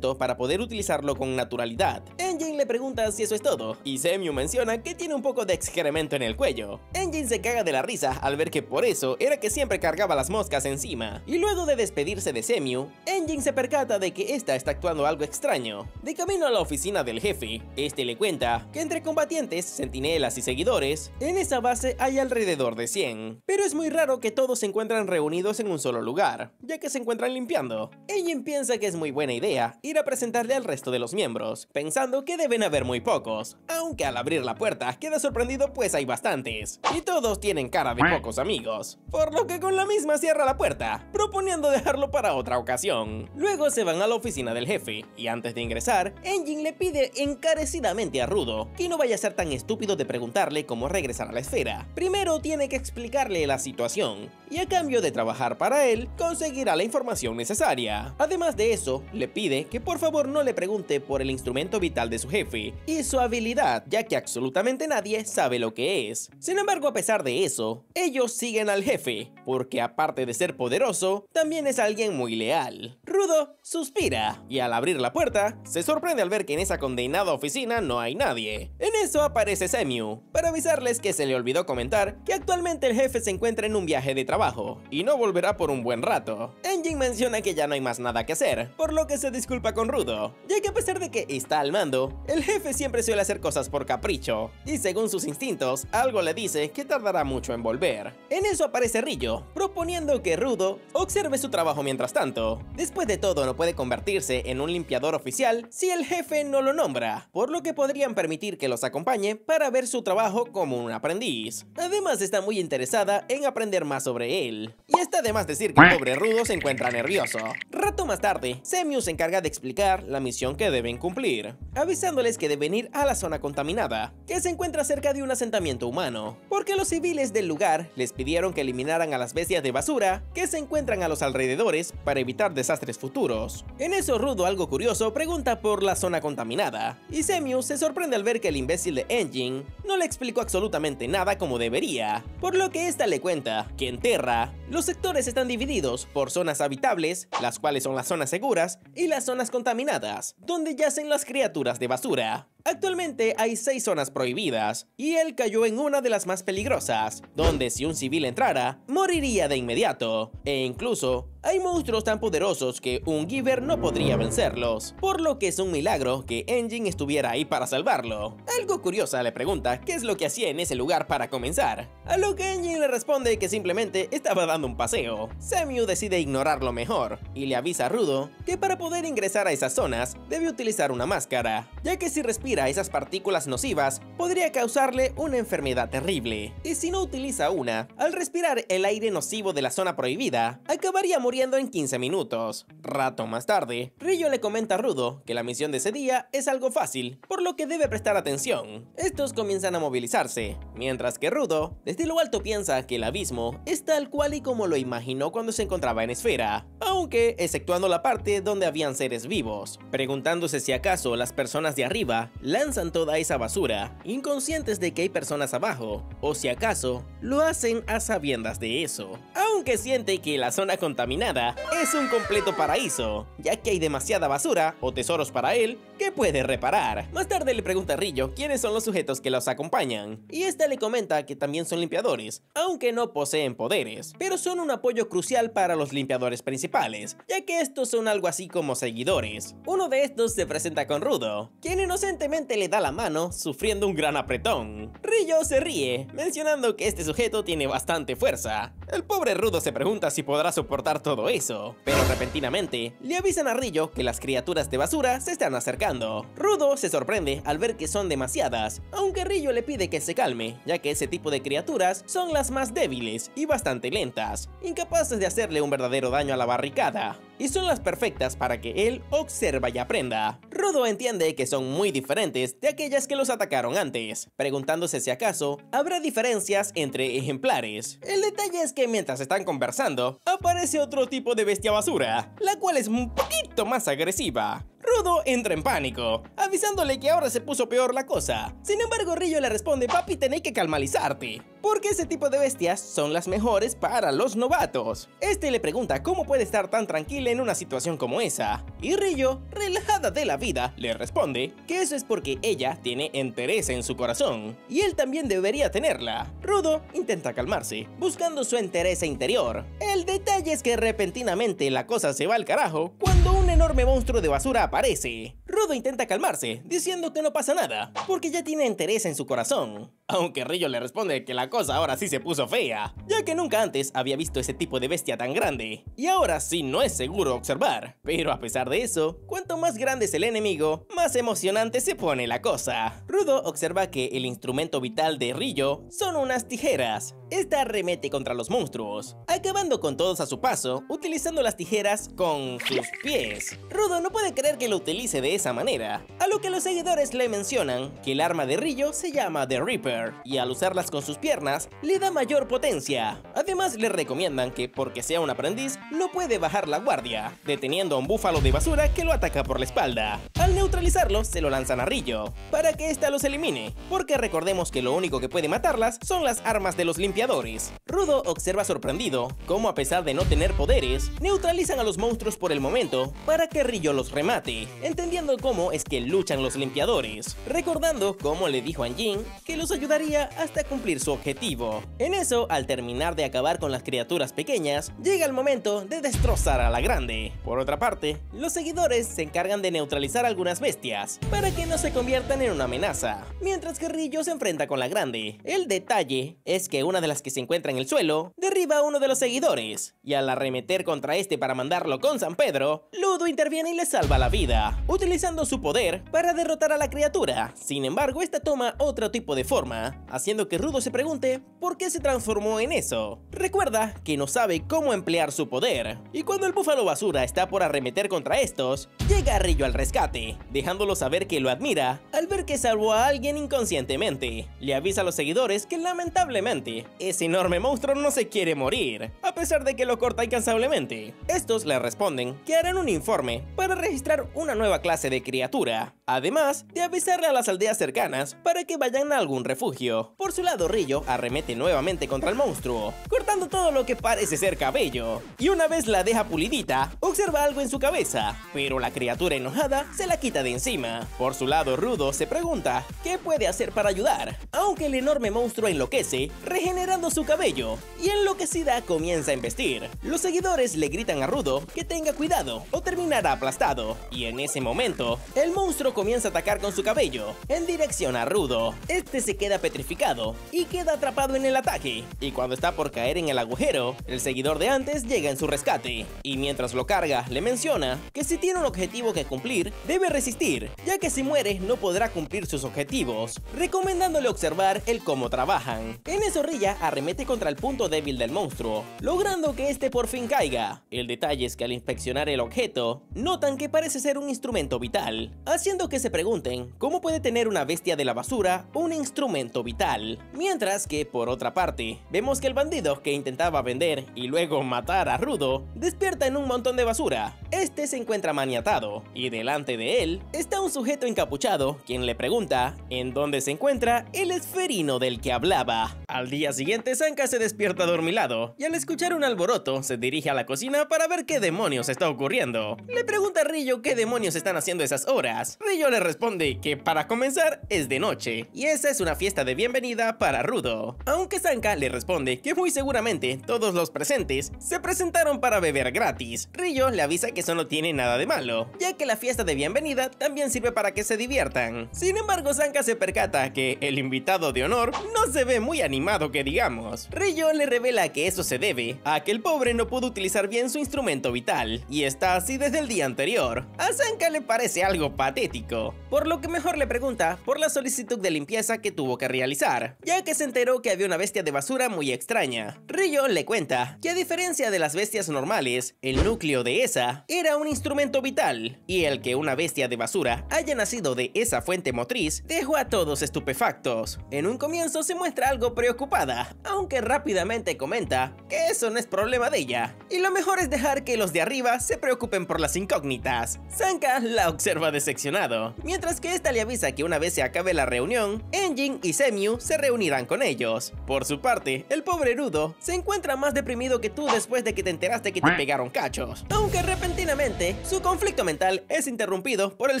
para poder utilizarlo con naturalidad. Engine le pregunta si eso es todo, y Seimu menciona que tiene un poco de excremento en el cuello. Engine se caga de la risa al ver que por eso era que siempre cargaba las moscas encima, y luego de despedirse de Seimu, Engine se percata de que esta está actuando algo extraño. De camino a la oficina del jefe, este le cuenta que entre combatientes, centinelas y seguidores, en esa base hay alrededor de 100, pero es muy raro que todos se encuentran reunidos en un solo lugar, ya que se encuentran limpiando. Engine piensa que es muy buena idea ir a presentarle al resto de los miembros, pensando que deben haber muy pocos, aunque al abrir la puerta queda sorprendido pues hay bastantes, y todos tienen cara de pocos amigos, por lo que con la misma cierra la puerta, proponiendo dejarlo para otra ocasión. Luego se van a la oficina del jefe, y antes de ingresar, Engine le pide encarecidamente a Rudo que no vaya a ser tan estúpido de preguntarle cómo regresar a la esfera. Primero tiene que explicarle la situación, y a cambio de trabajar para él, conseguirá la información necesaria. Además de eso, le pide que por favor no le pregunte por el instrumento vital de su jefe y su habilidad, ya que absolutamente nadie sabe lo que es. Sin embargo, a pesar de eso, ellos siguen al jefe, porque aparte de ser poderoso, también es alguien muy leal. Rudo suspira, y al abrir la puerta, se sorprende al ver que en esa condenada oficina no hay nadie. En eso aparece Seimu, para avisarles que se le olvidó comentar que actualmente el jefe se encuentra en un viaje de trabajo, y no volverá por un buen rato. Engine menciona que ya no hay más nada que hacer, por lo que se disculpa con Rudo, ya que a pesar de que está al mando, el jefe siempre suele hacer cosas por capricho, y según sus instintos, algo le dice que tardará mucho en volver. En eso aparece Rillo, proponiendo que Rudo observe su trabajo mientras tanto. Después de todo, no puede convertirse en un limpiador oficial si el jefe no lo nombra, por lo que podrían permitir que los acompañe para ver su trabajo como un aprendiz. Además, está muy interesada en aprender más sobre él, y está de más decir que el pobre Rudo se encuentra nervioso. Rato más tarde, Seimu se encarga de explicar la misión que deben cumplir, avisándoles que deben ir a la zona contaminada, que se encuentra cerca de un asentamiento humano, porque los civiles del lugar les pidieron que eliminaran a las bestias de basura que se encuentran a los alrededores para evitar desastres futuros. En eso, Rudo, algo curioso, pregunta por la zona contaminada, y Seimu se sorprende al ver que el imbécil de Engine no le explicó absolutamente nada como debería, por lo que esta le cuenta que en Terra los sectores están divididos por zonas habitables, las cuales son las zonas seguras, y las zonas contaminadas, donde yacen las criaturas de basura. Actualmente hay 6 zonas prohibidas, y él cayó en una de las más peligrosas, donde si un civil entrara, moriría de inmediato, e incluso hay monstruos tan poderosos que un Giver no podría vencerlos, por lo que es un milagro que Engine estuviera ahí para salvarlo. Algo curiosa le pregunta qué es lo que hacía en ese lugar para comenzar, a lo que Engine le responde que simplemente estaba dando un paseo. Seimu decide ignorarlo mejor, y le avisa a Rudo que para poder ingresar a esas zonas debe utilizar una máscara, ya que si respira esas partículas nocivas podría causarle una enfermedad terrible, y si no utiliza una, al respirar el aire nocivo de la zona prohibida, acabaría muriendo en 15 minutos. Rato más tarde, Rillo le comenta a Rudo que la misión de ese día es algo fácil, por lo que debe prestar atención. Estos comienzan a movilizarse, mientras que Rudo, desde lo alto piensa que el abismo es tal cual y como lo imaginó cuando se encontraba en Esfera, aunque exceptuando la parte donde habían seres vivos, preguntándose si acaso las personas de arriba lanzan toda esa basura, inconscientes de que hay personas abajo, o si acaso lo hacen a sabiendas de eso. aunque siente que la zona contaminada es un completo paraíso, ya que hay demasiada basura o tesoros para él que puede reparar. Más tarde le pregunta a Rillo quiénes son los sujetos que los acompañan, y esta le comenta que también son limpiadores, aunque no poseen poderes, pero son un apoyo crucial para los limpiadores principales, ya que estos son algo así como seguidores. Uno de estos se presenta con Rudo, quien inocentemente le da la mano, sufriendo un gran apretón. Rillo se ríe, mencionando que este sujeto tiene bastante fuerza. El pobre Rudo se pregunta si podrá soportar todo eso, pero repentinamente le avisan a Rillo que las criaturas de basura se están acercando. Rudo se sorprende al ver que son demasiadas, aunque Rillo le pide que se calme, ya que ese tipo de criaturas son las más débiles y bastante lentas, incapaces de hacerle un verdadero daño a la barricada, y son las perfectas para que él observa y aprenda. Rudo entiende que son muy diferentes de aquellas que los atacaron antes, preguntándose si acaso habrá diferencias entre ejemplares. El detalle es que mientras están conversando, aparece otro tipo de bestia basura, la cual es un poquito más agresiva. Rudo entra en pánico, avisándole que ahora se puso peor la cosa. Sin embargo, Rillo le responde: papi, tenéis que calmalizarte, porque ese tipo de bestias son las mejores para los novatos. Este le pregunta cómo puede estar tan tranquila en una situación como esa, y Rillo, relajada de la vida, le responde que eso es porque ella tiene interés en su corazón, y él también debería tenerla. Rudo intenta calmarse, buscando su interés interior. El detalle es que repentinamente la cosa se va al carajo cuando un enorme monstruo de basura aparece. Rudo intenta calmarse, diciendo que no pasa nada, porque ya tiene interés en su corazón. Aunque Rillo le responde que la cosa ahora sí se puso fea, ya que nunca antes había visto ese tipo de bestia tan grande, y ahora sí no es seguro observar. Pero a pesar de eso, cuanto más grande es el enemigo, más emocionante se pone la cosa. Rudo observa que el instrumento vital de Rillo son unas tijeras. Esta arremete contra los monstruos, acabando con todos a su paso, utilizando las tijeras con sus pies. Rudo no puede creer que lo utilice de esa manera, a lo que los seguidores le mencionan que el arma de Rillo se llama The Reaper, y al usarlas con sus piernas, le da mayor potencia. Además le recomiendan que, porque sea un aprendiz, no puede bajar la guardia, deteniendo a un búfalo de basura que lo ataca por la espalda. Al neutralizarlo, se lo lanzan a Rillo, para que ésta los elimine, porque recordemos que lo único que puede matarlas son las armas de los limpiadores. Rudo observa sorprendido cómo, a pesar de no tener poderes, neutralizan a los monstruos por el momento para que Rillo los remate, entendiendo cómo es que luchan los limpiadores, recordando cómo le dijo a Anjin que los ayudaría hasta cumplir su objetivo. En eso, al terminar de acabar con las criaturas pequeñas, llega el momento de destrozar a la grande. Por otra parte, los seguidores se encargan de neutralizar algunas bestias para que no se conviertan en una amenaza, mientras que Rillo se enfrenta con la grande. El detalle es que una de las que se encuentra en el suelo derriba a uno de los seguidores, y al arremeter contra este para mandarlo con San Pedro, Ludo interviene y le salva la vida, utilizando su poder para derrotar a la criatura. Sin embargo, esta toma otro tipo de forma, haciendo que Rudo se pregunte por qué se transformó en eso. Recuerda que no sabe cómo emplear su poder, y cuando el búfalo basura está por arremeter contra estos, llega Rillo al rescate, dejándolo saber que lo admira al ver que salvó a alguien inconscientemente. Le avisa a los seguidores que lamentablemente ese enorme monstruo no se quiere morir, a pesar de que lo corta incansablemente. Estos le responden que harán un informe para registrar una nueva clase de criatura, además de avisarle a las aldeas cercanas para que vayan a algún refugio. Por su lado, Rillo arremete nuevamente contra el monstruo, cortando todo lo que parece ser cabello, y una vez la deja pulidita, observa algo en su cabeza, pero la criatura enojada se la quita de encima. Por su lado, Rudo se pregunta qué puede hacer para ayudar, aunque el enorme monstruo enloquece, regenerando su cabello, y enloquecida comienza a embestir. Los seguidores le gritan a Rudo que tenga cuidado o terminará aplastado, y en ese momento, el monstruo comienza a atacar con su cabello en dirección a Rudo. Este se queda petrificado y queda atrapado en el ataque, y cuando está por caer en el agujero, el seguidor de antes llega en su rescate, y mientras lo carga, le menciona que si tiene un objetivo que cumplir, debe resistir, ya que si muere no podrá cumplir sus objetivos, recomendándole observar el cómo trabajan. En eso, Rilla arremete contra el punto débil del monstruo, logrando que este por fin caiga. El detalle es que al inspeccionar el objeto, notan que parece ser un instrumento vital, haciendo que se pregunten cómo puede tener una bestia de la basura un instrumento vital. Mientras que, por otra parte, vemos que el bandido que intentaba vender y luego matar a Rudo despierta en un montón de basura. Este se encuentra maniatado y delante de él está un sujeto encapuchado quien le pregunta en dónde se encuentra el esferino del que hablaba. Al día siguiente, Sanka se despierta adormilado y al escuchar un alboroto se dirige a la cocina para ver qué demonios está ocurriendo. Le pregunta a Ryo qué demonios están haciendo a esas horas. Ryo le responde que para comenzar es de noche y esa es una fiesta de bienvenida para Rudo. Aunque Sanka le responde que muy seguramente todos los presentes se presentaron para beber gratis. Ryo le avisa que eso no tiene nada de malo, ya que la fiesta de bienvenida también sirve para que se diviertan. Sin embargo, Sanka se percata que el invitado de honor no se ve muy animado que digamos. Ryo le revela que eso se debe a que el pobre no pudo utilizar bien su instrumento vital y está así desde el día anterior. A Sanka le parece algo patético, por lo que mejor le pregunta por la solicitud de limpieza que tuvo que realizar, ya que se enteró que había una bestia de basura muy extraña. Ryo le cuenta que a diferencia de las bestias normales, el núcleo de esa era un instrumento vital, y el que una bestia de basura haya nacido de esa fuente motriz dejó a todos estupefactos. En un comienzo se muestra algo preocupada, aunque rápidamente comenta que eso no es problema de ella, y lo mejor es dejar que los de arriba se preocupen por las incógnitas. Sanka la observa decepcionado, mientras que esta le avisa que una vez se acabe la reunión, Enjin y Semiu se reunirán con ellos. Por su parte, el pobre Rudo se encuentra más deprimido que tú después de que te enteraste que te pegaron cachos, aunque repentinamente su conflicto mental es interrumpido por el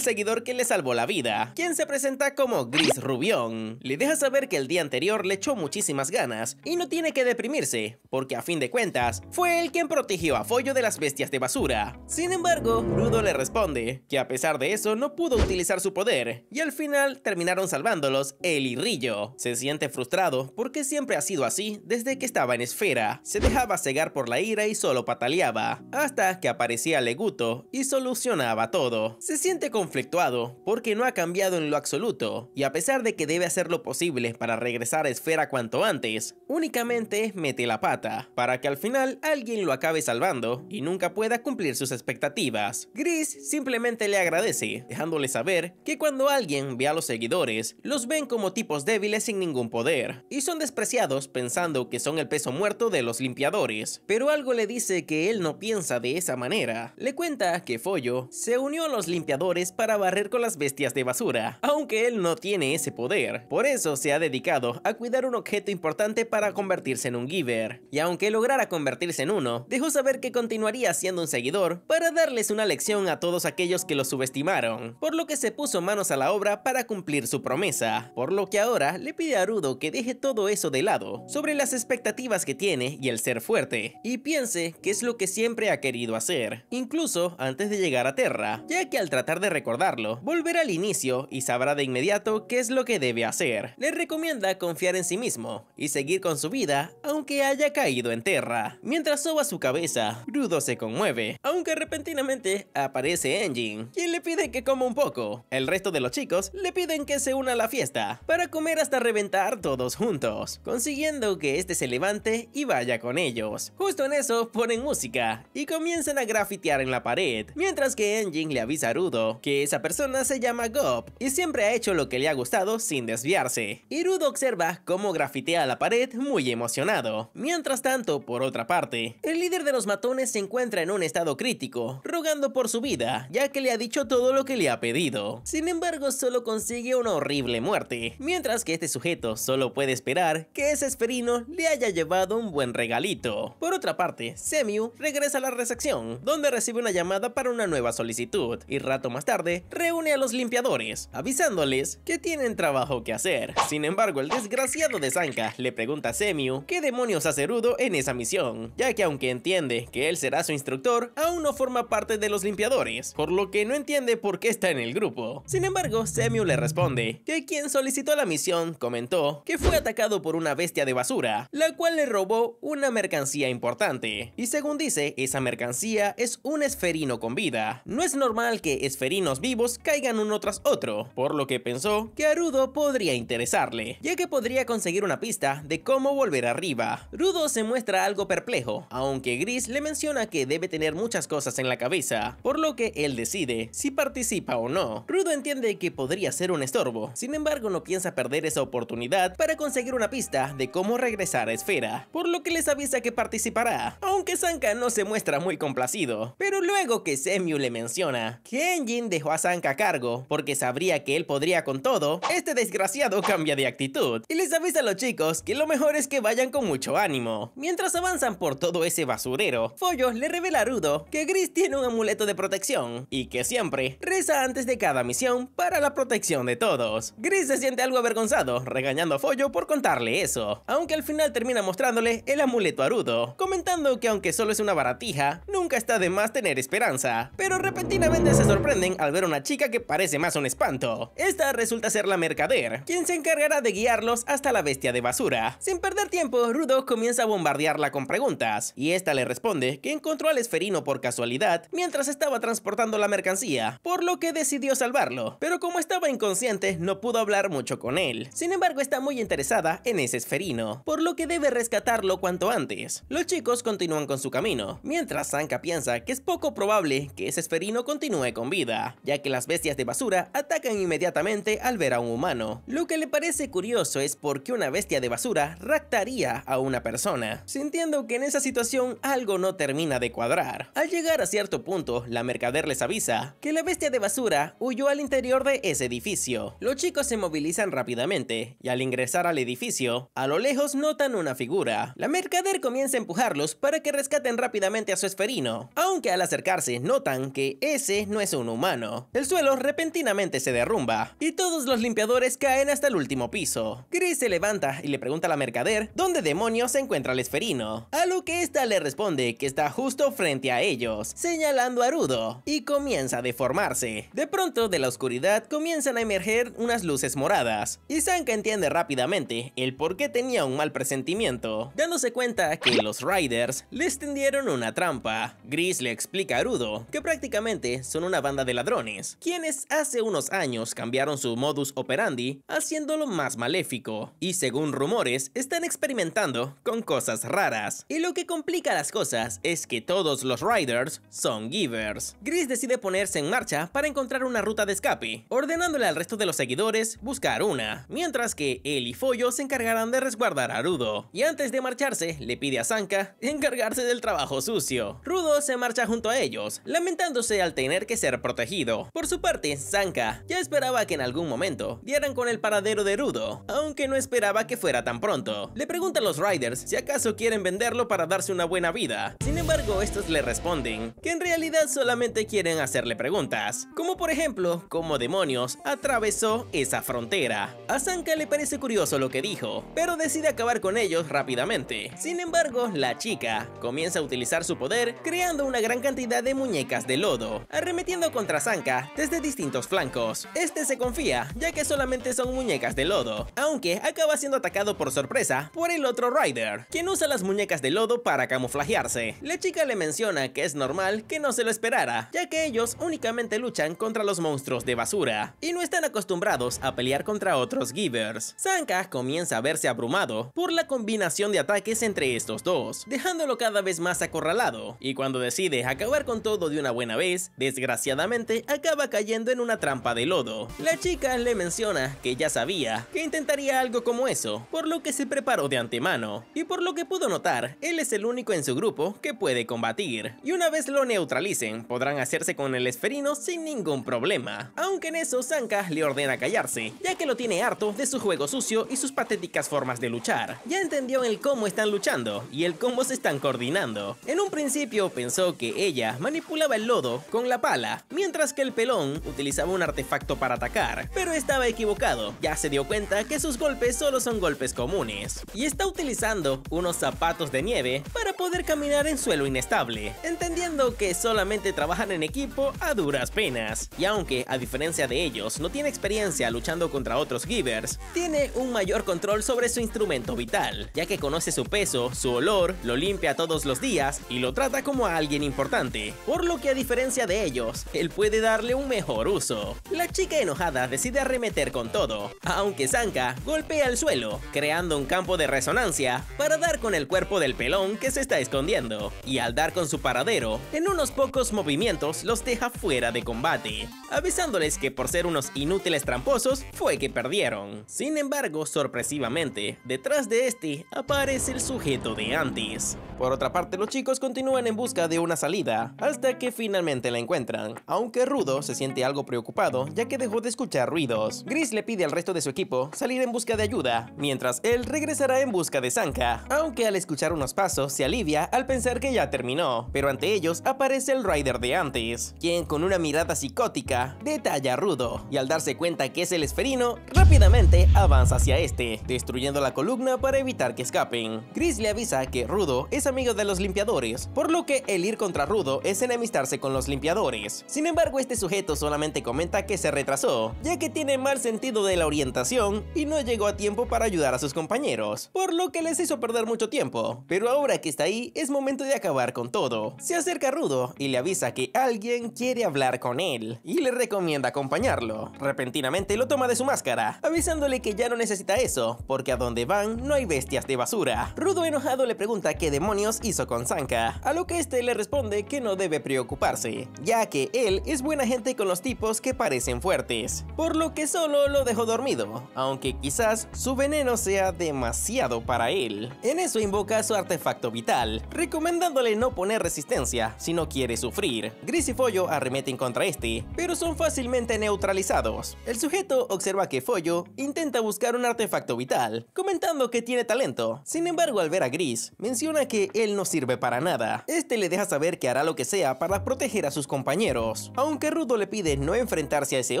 seguidor que le salvó la vida, quien se presenta como Gris Rubión. Le deja saber que el día anterior le echó muchísimas ganas y no tiene que deprimirse, porque a fin de cuentas fue él quien protegió a Follo de las bestias de basura. Sin embargo, Rudo le responde que a pesar de eso no pudo utilizar su poder, y al final terminaron salvándolos él y Ryo. Se siente frustrado porque siempre ha sido así desde que estaba en Esfera. Se dejaba cegar por la ira y solo pataleaba, hasta que aparecía Leguto y solucionaba todo. Se siente conflictuado porque no ha cambiado en lo absoluto, y a pesar de que debe hacer lo posible para regresar a Esfera cuanto antes, únicamente mete la pata, para que al final alguien lo acabe salvando y nunca pueda cumplir sus expectativas. Gris simplemente le agradece, dejándole saber que cuando alguien ve a los seguidores, los ven como tipos débiles sin ningún poder, y son despreciados pensando que son el peso muerto de los limpiadores. Pero algo le dice que él no piensa de esa manera. Le cuenta que Follo se unió a los limpiadores para barrer con las bestias de basura, aunque él no tiene ese poder. Por eso se ha dedicado a cuidar un objeto importante para convertirse en un Giver, y aunque lograra convertirse en uno, dejó saber que continuaría siendo un seguidor para darles una lección a todos aquellos que lo subestimaron, por lo que se puso manos a la obra para cumplir su promesa, por lo que ahora le pide a Rudo que deje todo eso de lado, sobre las expectativas que tiene y el ser fuerte, y piense que es lo que siempre ha querido hacer, incluso antes de llegar a Terra, ya que al tratar de recordarlo, volverá al inicio y sabrá de inmediato qué es lo que debe hacer. Le recomienda confiar en sí mismo y seguir con su vida aunque haya caído en Terra. Mientras soba su cabeza, Rudo se conmueve, aunque repentinamente aparece Enjin, quien le pide que coma un poco. El resto de los chicos le piden que se una a la fiesta para comer hasta reventar todos juntos, consiguiendo que este se levante y vaya con ellos. Justo en eso ponen música y comienzan a grafitear en la pared, mientras que Enjin le avisa a Rudo que esa persona se llama Gop y siempre ha hecho lo que le ha gustado sin desviarse. Y Rudo observa cómo grafitea la pared muy emocionado. Mientras tanto, por otra parte, el líder de los matones se encuentra en un estado crítico, rogando por su vida, ya que le ha dicho todo lo que le ha pedido. Sin embargo, solo consigue una horrible muerte, mientras que este sujeto solo puede esperar que ese esferino le haya llevado un buen regalito. Por otra parte, Semiu regresa a la recepción, donde recibe una llamada para una nueva solicitud, y rato más tarde reúne a los limpiadores, avisándoles que tienen trabajo que hacer. Sin embargo, el desgraciado de Sanka le pregunta a Semiu qué demonios hace Rudo en esa misión, ya que aunque entiende que él será su instructor, aún no forma parte de los limpiadores, por lo que no entiende por qué está en el grupo. Sin embargo, Semiu le responde que quien solicitó la misión comentó que fue atacado por una bestia de basura, la cual le robó una mercancía importante, y según dice, esa mercancía es un esferino con vida. No es normal que esferinos vivos caigan uno tras otro, por lo que pensó que a Rudo podría interesarle, ya que podría conseguir una pista de cómo volver arriba. Rudo se muestra algo perplejo, aunque Gris le menciona que debe tener muchas cosas en la cabeza, por lo que él decide si participa o no. Rudo entiende que podría ser un estorbo, sin embargo no piensa perder esa oportunidad para conseguir una pista de cómo regresar a Esfera, por lo que les avisa que participará, aunque Sanka no se muestra muy complacido. Pero luego que Semiu le menciona que Enjin dejó a Sanka a cargo porque sabría que él podría con todo, este desgraciado cambia de actitud y les avisa a los chicos que lo mejor es que vayan con mucho ánimo. Mientras avanzan por todo ese basurero, Follo le revela a Rudo que Gris tiene un amuleto de protección y que siempre reza antes de cada misión para la protección de todos. Gris se siente algo avergonzado, regañando a Follo por contarle eso, aunque al final termina mostrándole el amuleto a Rudo, comentando que aunque solo es una baratija, nunca está de más tener esperanza. Pero repentinamente se sorprenden al ver a una chica que parece más un espanto. Esta resulta ser la mercader, quien se encargará de guiarlos hasta la bestia de basura. Sin perder tiempo, Rudo comienza a bombardearla con preguntas, y esta le responde que encontró al esferino por casualidad mientras estaba transportando la mercancía, por lo que decidió salvarlo, pero como estaba inconsciente no pudo hablar mucho con él. Sin embargo, está muy interesada en ese esferino, por lo que debe rescatarlo cuanto antes. Los chicos continúan con su camino, mientras Sanka piensa que es poco probable que ese esferino continúe con vida, ya que las bestias de basura atacan inmediatamente al ver a un humano. Lo que le parece curioso es por qué una bestia de basura raptaría a una persona, sintiendo que en esa situación algo no termina de cuadrar. Al llegar a cierto punto, la mercader les avisa que la bestia de basura huyó al interior de ese edificio. Los chicos se movilizan rápidamente y al ingresar al edificio, a lo lejos notan una figura. La mercader comienza a empujarlos para que rescaten rápidamente a su esferino, aunque al acercarse notan que ese no es un humano. El suelo repentinamente se derrumba y todos los limpiadores caen hasta el último piso. Gris se levanta y le pregunta a la mercader dónde demonios se encuentra el esferino, a lo que esta le responde que está justo frente a ellos, señalando a Rudo, y comienza a deformarse. De pronto, de la oscuridad comienzan a emerger unas luces moradas, y Sanka entiende rápidamente el por qué tenía un mal presentimiento, dándose cuenta que los Riders les tendieron una trampa. Gris le explica a Rudo que prácticamente son una banda de ladrones, quienes hace unos años cambiaron su modus operandi haciéndolo más maléfico, y según rumores están experimentando con cosas raras. Y lo que complica las cosas es que todos los Riders son Givers. Gris decide ponerse en marcha para encontrar una ruta de escape, ordenándole al resto de los seguidores buscar una, mientras que él y Follo se encargarán de resguardar a Rudo. Y antes de marcharse, le pide a Sanka encargarse del trabajo sucio. Rudo se marcha junto a ellos, lamentándose al tener que ser protegido. Por su parte, Sanka ya esperaba que en algún momento dieran con el paradero de Rudo, aunque no esperaba que fuera tan pronto. Le pregunta a los Riders si acaso quieren venderlo para darse una buena vida. Sin embargo, estos le responden que en realidad solamente quieren hacerle preguntas, como por ejemplo, ¿cómo demonios atravesó esa frontera? A Sanka le parece curioso lo que dijo, pero decide acabar con ellos rápidamente. Sin embargo, la chica comienza a utilizar su poder creando una gran cantidad de muñecas de lodo, arremetiendo contra Sanka desde distintos flancos. Este se confía, ya que solamente son muñecas de lodo, aunque acaba siendo atacado por sorpresa por el otro Rider, quien usa las muñecas de lodo para camuflajearse. La chica le menciona que es normal que no se lo esperara, ya que ellos únicamente luchan contra los monstruos de basura y no están acostumbrados a pelear contra otros Givers. Sanka comienza a verse abrumado por la combinación de ataques entre estos dos, dejándolo cada vez más acorralado, y cuando decide acabar con todo de una buena vez, desgraciadamente acaba cayendo en una trampa de lodo. La chica le menciona que ya sabía que intentaría algo como eso, por lo que se preparó de antemano, y por lo que pudo notar, él es el único en su grupo que puede combatir, y una vez lo neutralicen, podrán hacerse con el esferino sin ningún problema. Aunque en eso Sanka le ordena callarse, ya que lo tiene harto de su juego sucio y sus patéticas formas de luchar. Ya entendió el cómo están luchando y el cómo se están coordinando. En un principio pensó que ella manipulaba el lodo con la pala, mientras que el pelón utilizaba un artefacto para atacar, pero estaba equivocado. Ya se dio cuenta que sus golpes solo son golpes comunes, y está utilizando unos zapatos de nieve para poder caminar en suelo inestable, entendiendo que solamente trabajan en equipo a duras penas. Y aunque, a diferencia de ellos, no tiene experiencia luchando contra otros Givers, tiene un mayor control sobre su instrumento vital, ya que conoce su peso, su olor, lo limpia todos los días y lo trata como a alguien importante, por lo que a diferencia de ellos, él puede darle un mejor uso. La chica enojada decide arremeter con todo, aunque Sanka golpea el suelo, creando un campo de resonancia para dar con el cuerpo del pelón que se está escondiendo, y al dar con su paradero, en unos pocos movimientos los deja fuera de combate, avisándoles que por ser unos inútiles tramposos fue que perdieron. Sin embargo, sorpresivamente, detrás de este aparece el sujeto de antes. Por otra parte, los chicos continúan en busca de una salida, hasta que finalmente la encuentran, aunque Rudo se siente algo preocupado ya que dejó de escuchar ruidos. Gris le pide al resto de su equipo salir en busca de ayuda, mientras él regresará en busca de Sanka, aunque al escuchar unos pasos se alivia al pensar que ya terminó, pero ante ellos aparece el Rider de antes, quien con una mirada psicótica detalla a Rudo, y al darse cuenta que es el esferino, rápidamente avanza hacia este, destruyendo la columna para evitar que escapen. Gris le avisa que Rudo es amigo de los limpiadores, por lo que el ir contra Rudo es enemistarse con los limpiadores. Sin embargo, este sujeto solamente comenta que se retrasó, ya que tiene mal sentido de la orientación y no llegó a tiempo para ayudar a sus compañeros, por lo que les hizo perder mucho tiempo. Pero ahora que está ahí, es momento de acabar con todo. Se acerca a Rudo y le avisa que alguien quiere hablar con él, y le recomienda acompañarlo. Repentinamente lo toma de su máscara, avisándole que ya no necesita eso, porque a donde van no hay bestias de basura. Rudo enojado le pregunta qué demonios hizo con Sanka, a lo que este le responde que no debe preocuparse, ya que él es buena gente con los tipos que parecen fuertes, por lo que solo lo dejó dormido, aunque quizás su veneno sea demasiado para él. En eso invoca su artefacto vital, recomendándole no poner resistencia si no quiere sufrir. Gris y Follo arremeten contra este, pero son fácilmente neutralizados. El sujeto observa que Follo intenta buscar un artefacto vital, comentando que tiene talento. Sin embargo, al ver a Gris, menciona que él no sirve para nada. Este le deja saber que hará lo que sea para proteger a sus compañeros, aunque Rudo le pide no enfrentarse a ese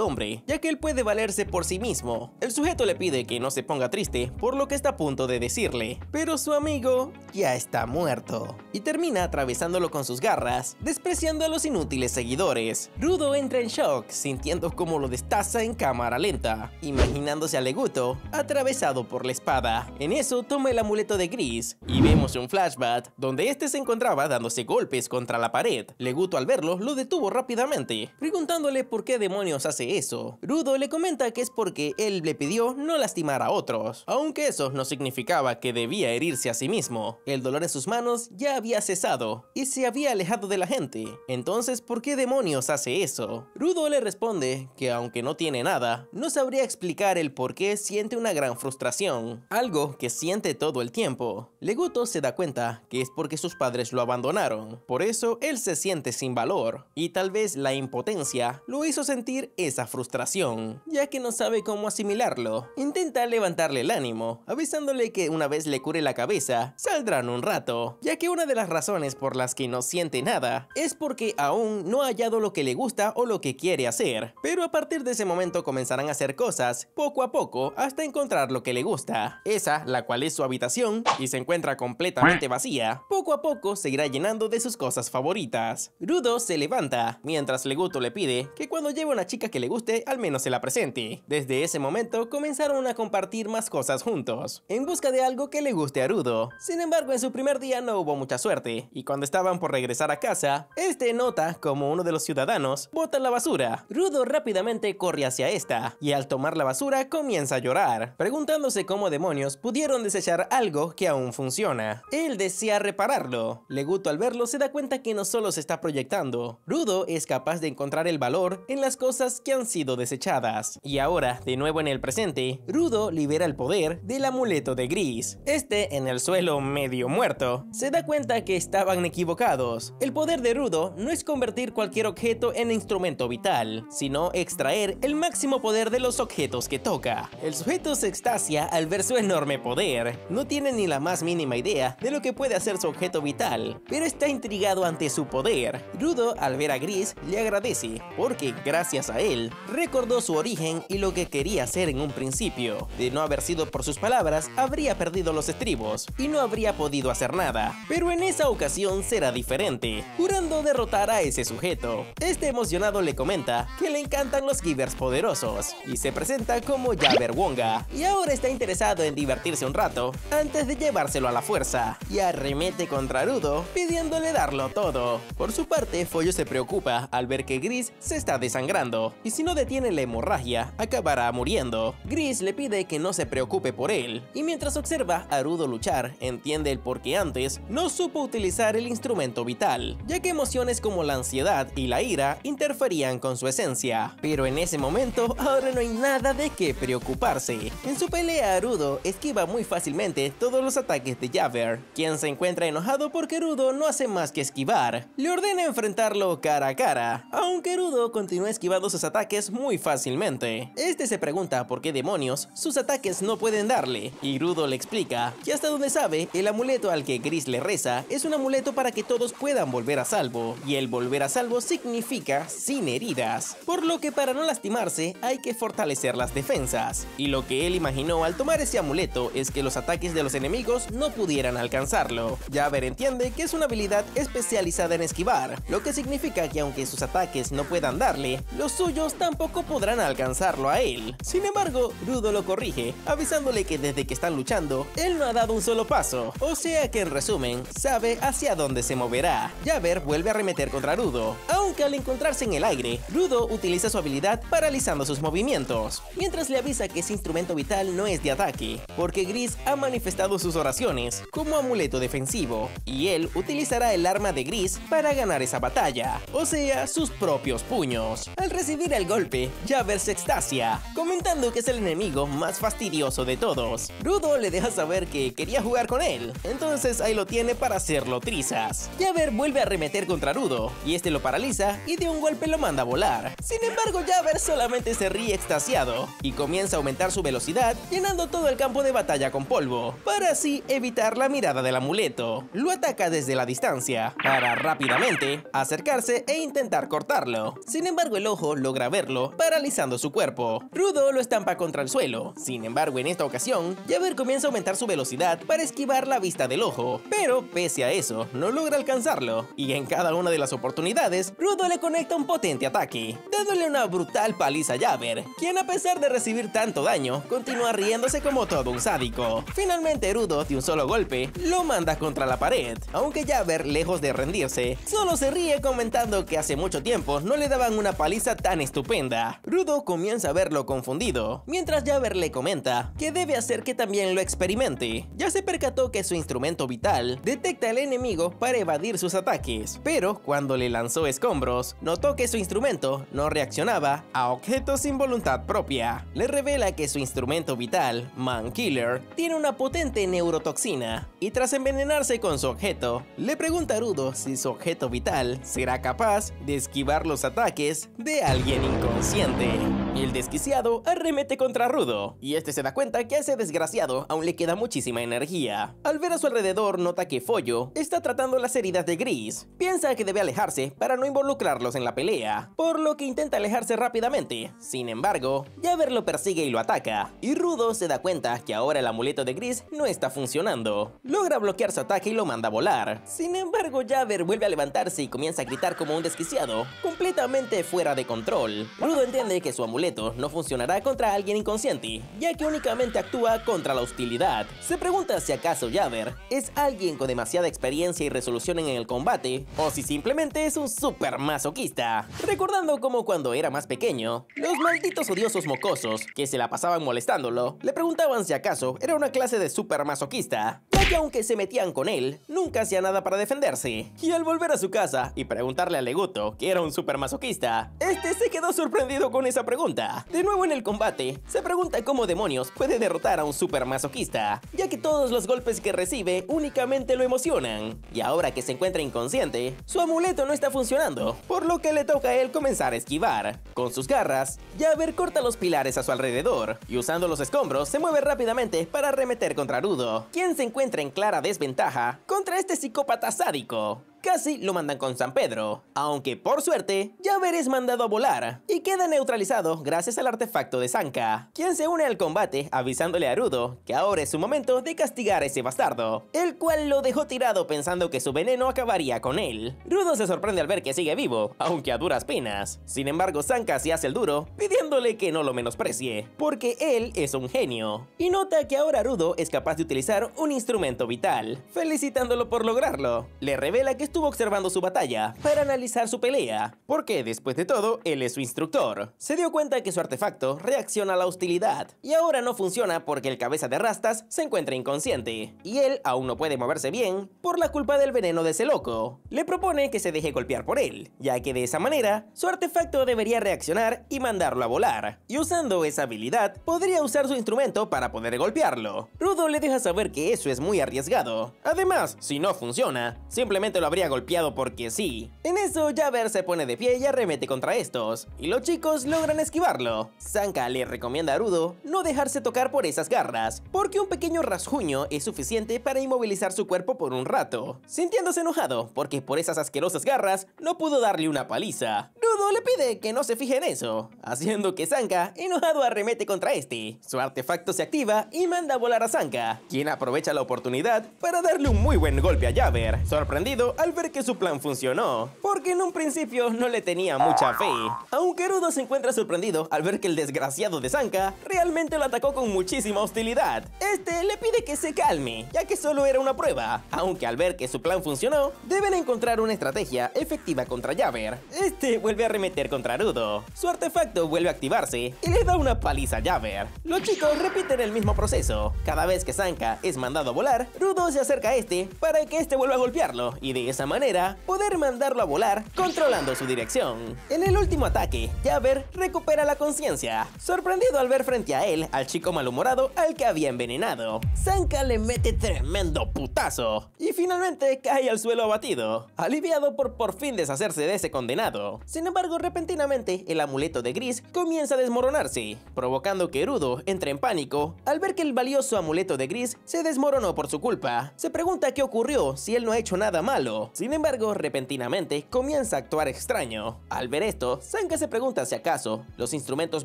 hombre, ya que él puede valerse por sí mismo. El sujeto le pide que no se ponga triste por lo que está a punto de decirle, pero su amigo ya está muerto, y termina atravesándolo con sus garras, despreciando a los inútiles seguidores. Rudo entra en shock, sintiendo cómo lo destaza en cámara lenta, imaginándose a Leguto atravesado por la espada. En eso toma el amuleto de Gris, y vemos un flashback donde este se encontraba dándose golpes contra la pared. Leguto al verlo lo detuvo rápidamente, preguntándole por qué demonios hace eso. Rudo le comenta que es porque él le pidió no lastimar a otros, aunque eso no significaba que debía herirse a sí mismo. El dolor en sus manos ya había cesado y se había alejado de la gente. Entonces, ¿por qué demonios hace eso? Rudo le responde que aunque no tiene nada, no sabría explicar el por qué siente una gran frustración, algo que siente todo el tiempo. Leguto se da cuenta que es porque sus padres lo abandonaron, por eso él se siente sin valor, y tal vez la impotencia lo hizo sentir esa frustración, ya que no sabe cómo asimilarlo. Intenta levantarle el ánimo, avisándole que una vez le cure la cabeza, saldrán un rato, ya que una de las razones por las que no siente nada es porque aún no ha hallado lo que le gusta o lo que quiere hacer, pero a partir de ese momento comenzarán a hacer cosas poco a poco hasta encontrar lo que le gusta, esa la cual es su habitación, y se encuentra completamente vacía. Poco a poco seguirá llenando de sus cosas favoritas. Rudo se levanta, mientras Leguto le pide que cuando lleve una chica que le guste al menos se la presente. Desde ese momento comenzaron a compartir más cosas juntos, en busca de algo que le guste a Rudo. Sin embargo, en su primer día no hubo mucha suerte, y cuando estaban por regresar a casa, este nota como uno de los ciudadanos bota la basura. Rudo rápidamente corre hacia esta, y al tomar la basura comienza a llorar, preguntándose cómo demonios pudieron desechar algo que aún funciona. Él desea repararlo. Leguto al verlo se da cuenta que no solo se está proyectando, Rudo es capaz de encontrar el valor en las cosas que han sido desechadas. Y ahora, de nuevo en el presente, Rudo libera el poder del amuleto de Gris. Este, en el suelo medio muerto, se da cuenta que estaban equivocados. El poder de Rudo no es convertir cualquier objeto en instrumento vital, sino extraer el máximo poder de los objetos que toca. El sujeto se extasia al ver su enorme poder. No tiene ni la más mínima idea de lo que puede hacer su objeto vital, pero está intrigado ante su poder. Rudo, al ver a Gris, le agradece, porque gracias a él, recordó su origen y lo que quería hacer en un principio. De no haber sido por sus palabras, habría perdido los estribos y no habría podido hacer nada. Pero en esa ocasión será diferente, jurando derrotar a ese sujeto. Este emocionado le comenta que le encantan los Givers poderosos y se presenta como Jabberwonga, y ahora está interesado en divertirse un rato antes de llevárselo a la fuerza, y arremete contra Rudo pidiéndole darlo todo. Por su parte, Follo se preocupa al ver que Gris se está desangrando, y si no detiene la hemorragia, acabará muriendo. Gris le pide que no se preocupe por él, y mientras observa a Rudo luchar, entiende el por qué antes no supo utilizar el instrumento vital, ya que emociones como la ansiedad y y la ira interferían con su esencia. Pero en ese momento, ahora no hay nada de qué preocuparse. En su pelea, Rudo esquiva muy fácilmente todos los ataques de Javert, quien se encuentra enojado porque Rudo no hace más que esquivar. Le ordena enfrentarlo cara a cara, aunque Rudo continúa esquivando sus ataques muy fácilmente. Este se pregunta por qué demonios sus ataques no pueden darle, y Rudo le explica que hasta donde sabe, el amuleto al que Gris le reza es un amuleto para que todos puedan volver a salvo, y el volver a salvo significa sin heridas, por lo que para no lastimarse hay que fortalecer las defensas, y lo que él imaginó al tomar ese amuleto es que los ataques de los enemigos no pudieran alcanzarlo. Javert entiende que es una habilidad especializada en esquivar, lo que significa que aunque sus ataques no puedan darle, los suyos tampoco podrán alcanzarlo a él. Sin embargo, Rudo lo corrige, avisándole que desde que están luchando, él no ha dado un solo paso, o sea que en resumen, sabe hacia dónde se moverá. Javert vuelve a arremeter contra Rudo, aunque al encontrarse en el aire, Rudo utiliza su habilidad paralizando sus movimientos, mientras le avisa que ese instrumento vital no es de ataque, porque Gris ha manifestado sus oraciones como amuleto defensivo, y él utilizará el arma de Gris para ganar esa batalla, o sea, sus propios puños. Al recibir el golpe, Javert se extasia, comentando que es el enemigo más fastidioso de todos. Rudo le deja saber que quería jugar con él, entonces ahí lo tiene para hacerlo trizas. Javert vuelve a arremeter contra Rudo, y este lo paraliza y de un golpe lo manda a volar. Sin embargo, Javert solamente se ríe extasiado, y comienza a aumentar su velocidad, llenando todo el campo de batalla con polvo, para así evitar la mirada del amuleto. Lo ataca desde la distancia, para rápidamente acercarse e intentar cortarlo. Sin embargo, el ojo logra verlo, paralizando su cuerpo. Rudo lo estampa contra el suelo. Sin embargo, en esta ocasión, Javert comienza a aumentar su velocidad para esquivar la vista del ojo, pero pese a eso, no logra alcanzarlo, y en cada una de las oportunidades, Rudo le conecta un potente ataque, dándole una brutal paliza a Javert, quien a pesar de recibir tanto daño, continúa riéndose como todo un sádico. Finalmente, Rudo, de un solo golpe, lo manda contra la pared, aunque Javert, lejos de rendirse, solo se ríe comentando que hace mucho tiempo no le daban una paliza tan estupenda. Rudo comienza a verlo confundido, mientras Javert le comenta que debe hacer que también lo experimente. Ya se percató que su instrumento vital detecta al enemigo para evadir sus ataques, pero cuando le lanzó escombros, notó que su instrumento no reaccionaba a objetos sin voluntad propia. Le revela que su instrumento vital, Mankiller, tiene una potente neurotoxina, y tras envenenarse con su objeto, le pregunta a Rudo si su objeto vital será capaz de esquivar los ataques de alguien inconsciente. Y el desquiciado arremete contra Rudo, y este se da cuenta que a ese desgraciado aún le queda muchísima energía. Al ver a su alrededor, nota que Follo está tratando las heridas de Gris. Piensa que debe alejarse para no involucrarlos en la pelea, por lo que intenta alejarse rápidamente. Sin embargo, Javert lo persigue y lo ataca, y Rudo se da cuenta que ahora el amuleto de Gris no está funcionando. Logra bloquear su ataque y lo manda a volar. Sin embargo, Javert vuelve a levantarse y comienza a gritar como un desquiciado, completamente fuera de control. Rudo entiende que su amuleto no funcionará contra alguien inconsciente, ya que únicamente actúa contra la hostilidad. Se pregunta si acaso Javert es alguien con demasiada experiencia y resolución en el combate, o si simplemente es un super masoquista. Recordando cómo cuando era más pequeño, los malditos odiosos mocosos que se la pasaban molestándolo, le preguntaban si acaso era una clase de super masoquista, ya que aunque se metían con él, nunca hacía nada para defenderse. Y al volver a su casa y preguntarle a Leguto que era un super masoquista, este se quedó sorprendido con esa pregunta. De nuevo en el combate, se pregunta cómo demonios puede derrotar a un super masoquista, ya que todos los golpes que recibe únicamente lo emocionan. Y ahora que se encuentra inconsciente, su amuleto no está funcionando, por lo que le toca a él comenzar a esquivar. Con sus garras, Javert corta los pilares a su alrededor, y usando los escombros se mueve rápidamente para arremeter contra Rudo, quien se encuentra en clara desventaja contra este psicópata sádico. Casi lo mandan con San Pedro, aunque por suerte, Javert es mandado a volar y queda neutralizado gracias al artefacto de Sanka, quien se une al combate avisándole a Rudo que ahora es su momento de castigar a ese bastardo, el cual lo dejó tirado pensando que su veneno acabaría con él. Rudo se sorprende al ver que sigue vivo, aunque a duras penas. Sin embargo, Sanka se hace el duro, pidiéndole que no lo menosprecie, porque él es un genio, y nota que ahora Rudo es capaz de utilizar un instrumento vital, felicitándolo por lograrlo. Le revela que estuvo estuvo observando su batalla para analizar su pelea, porque después de todo, él es su instructor. Se dio cuenta que su artefacto reacciona a la hostilidad, y ahora no funciona porque el cabeza de rastas se encuentra inconsciente, y él aún no puede moverse bien por la culpa del veneno de ese loco. Le propone que se deje golpear por él, ya que de esa manera, su artefacto debería reaccionar y mandarlo a volar, y usando esa habilidad, podría usar su instrumento para poder golpearlo. Rudo le deja saber que eso es muy arriesgado. Además, si no funciona, simplemente lo habría golpeado porque sí. En eso, Javer se pone de pie y arremete contra estos, y los chicos logran esquivarlo. Sanka le recomienda a Rudo no dejarse tocar por esas garras, porque un pequeño rasguño es suficiente para inmovilizar su cuerpo por un rato. Sintiéndose enojado, porque por esas asquerosas garras no pudo darle una paliza, Rudo le pide que no se fije en eso, haciendo que Sanka, enojado, arremete contra este. Su artefacto se activa y manda a volar a Sanka, quien aprovecha la oportunidad para darle un muy buen golpe a Javer, sorprendido al ver que su plan funcionó, porque en un principio no le tenía mucha fe. Aunque Rudo se encuentra sorprendido al ver que el desgraciado de Sanka realmente lo atacó con muchísima hostilidad. Este le pide que se calme, ya que solo era una prueba, aunque al ver que su plan funcionó, deben encontrar una estrategia efectiva contra Javer. Este vuelve a arremeter contra Rudo, su artefacto vuelve a activarse y le da una paliza a Javer. Los chicos repiten el mismo proceso. Cada vez que Sanka es mandado a volar, Rudo se acerca a este para que este vuelva a golpearlo y de esa manera poder mandarlo a volar controlando su dirección. En el último ataque, Javer recupera la conciencia, sorprendido al ver frente a él al chico malhumorado al que había envenenado. Sanka le mete tremendo putazo y finalmente cae al suelo abatido, aliviado por fin deshacerse de ese condenado. Sin embargo, repentinamente el amuleto de Gris comienza a desmoronarse, provocando que Rudo entre en pánico al ver que el valioso amuleto de Gris se desmoronó por su culpa. Se pregunta qué ocurrió si él no ha hecho nada malo. Sin embargo, repentinamente comienza a actuar extraño. Al ver esto, Sanka se pregunta si acaso los instrumentos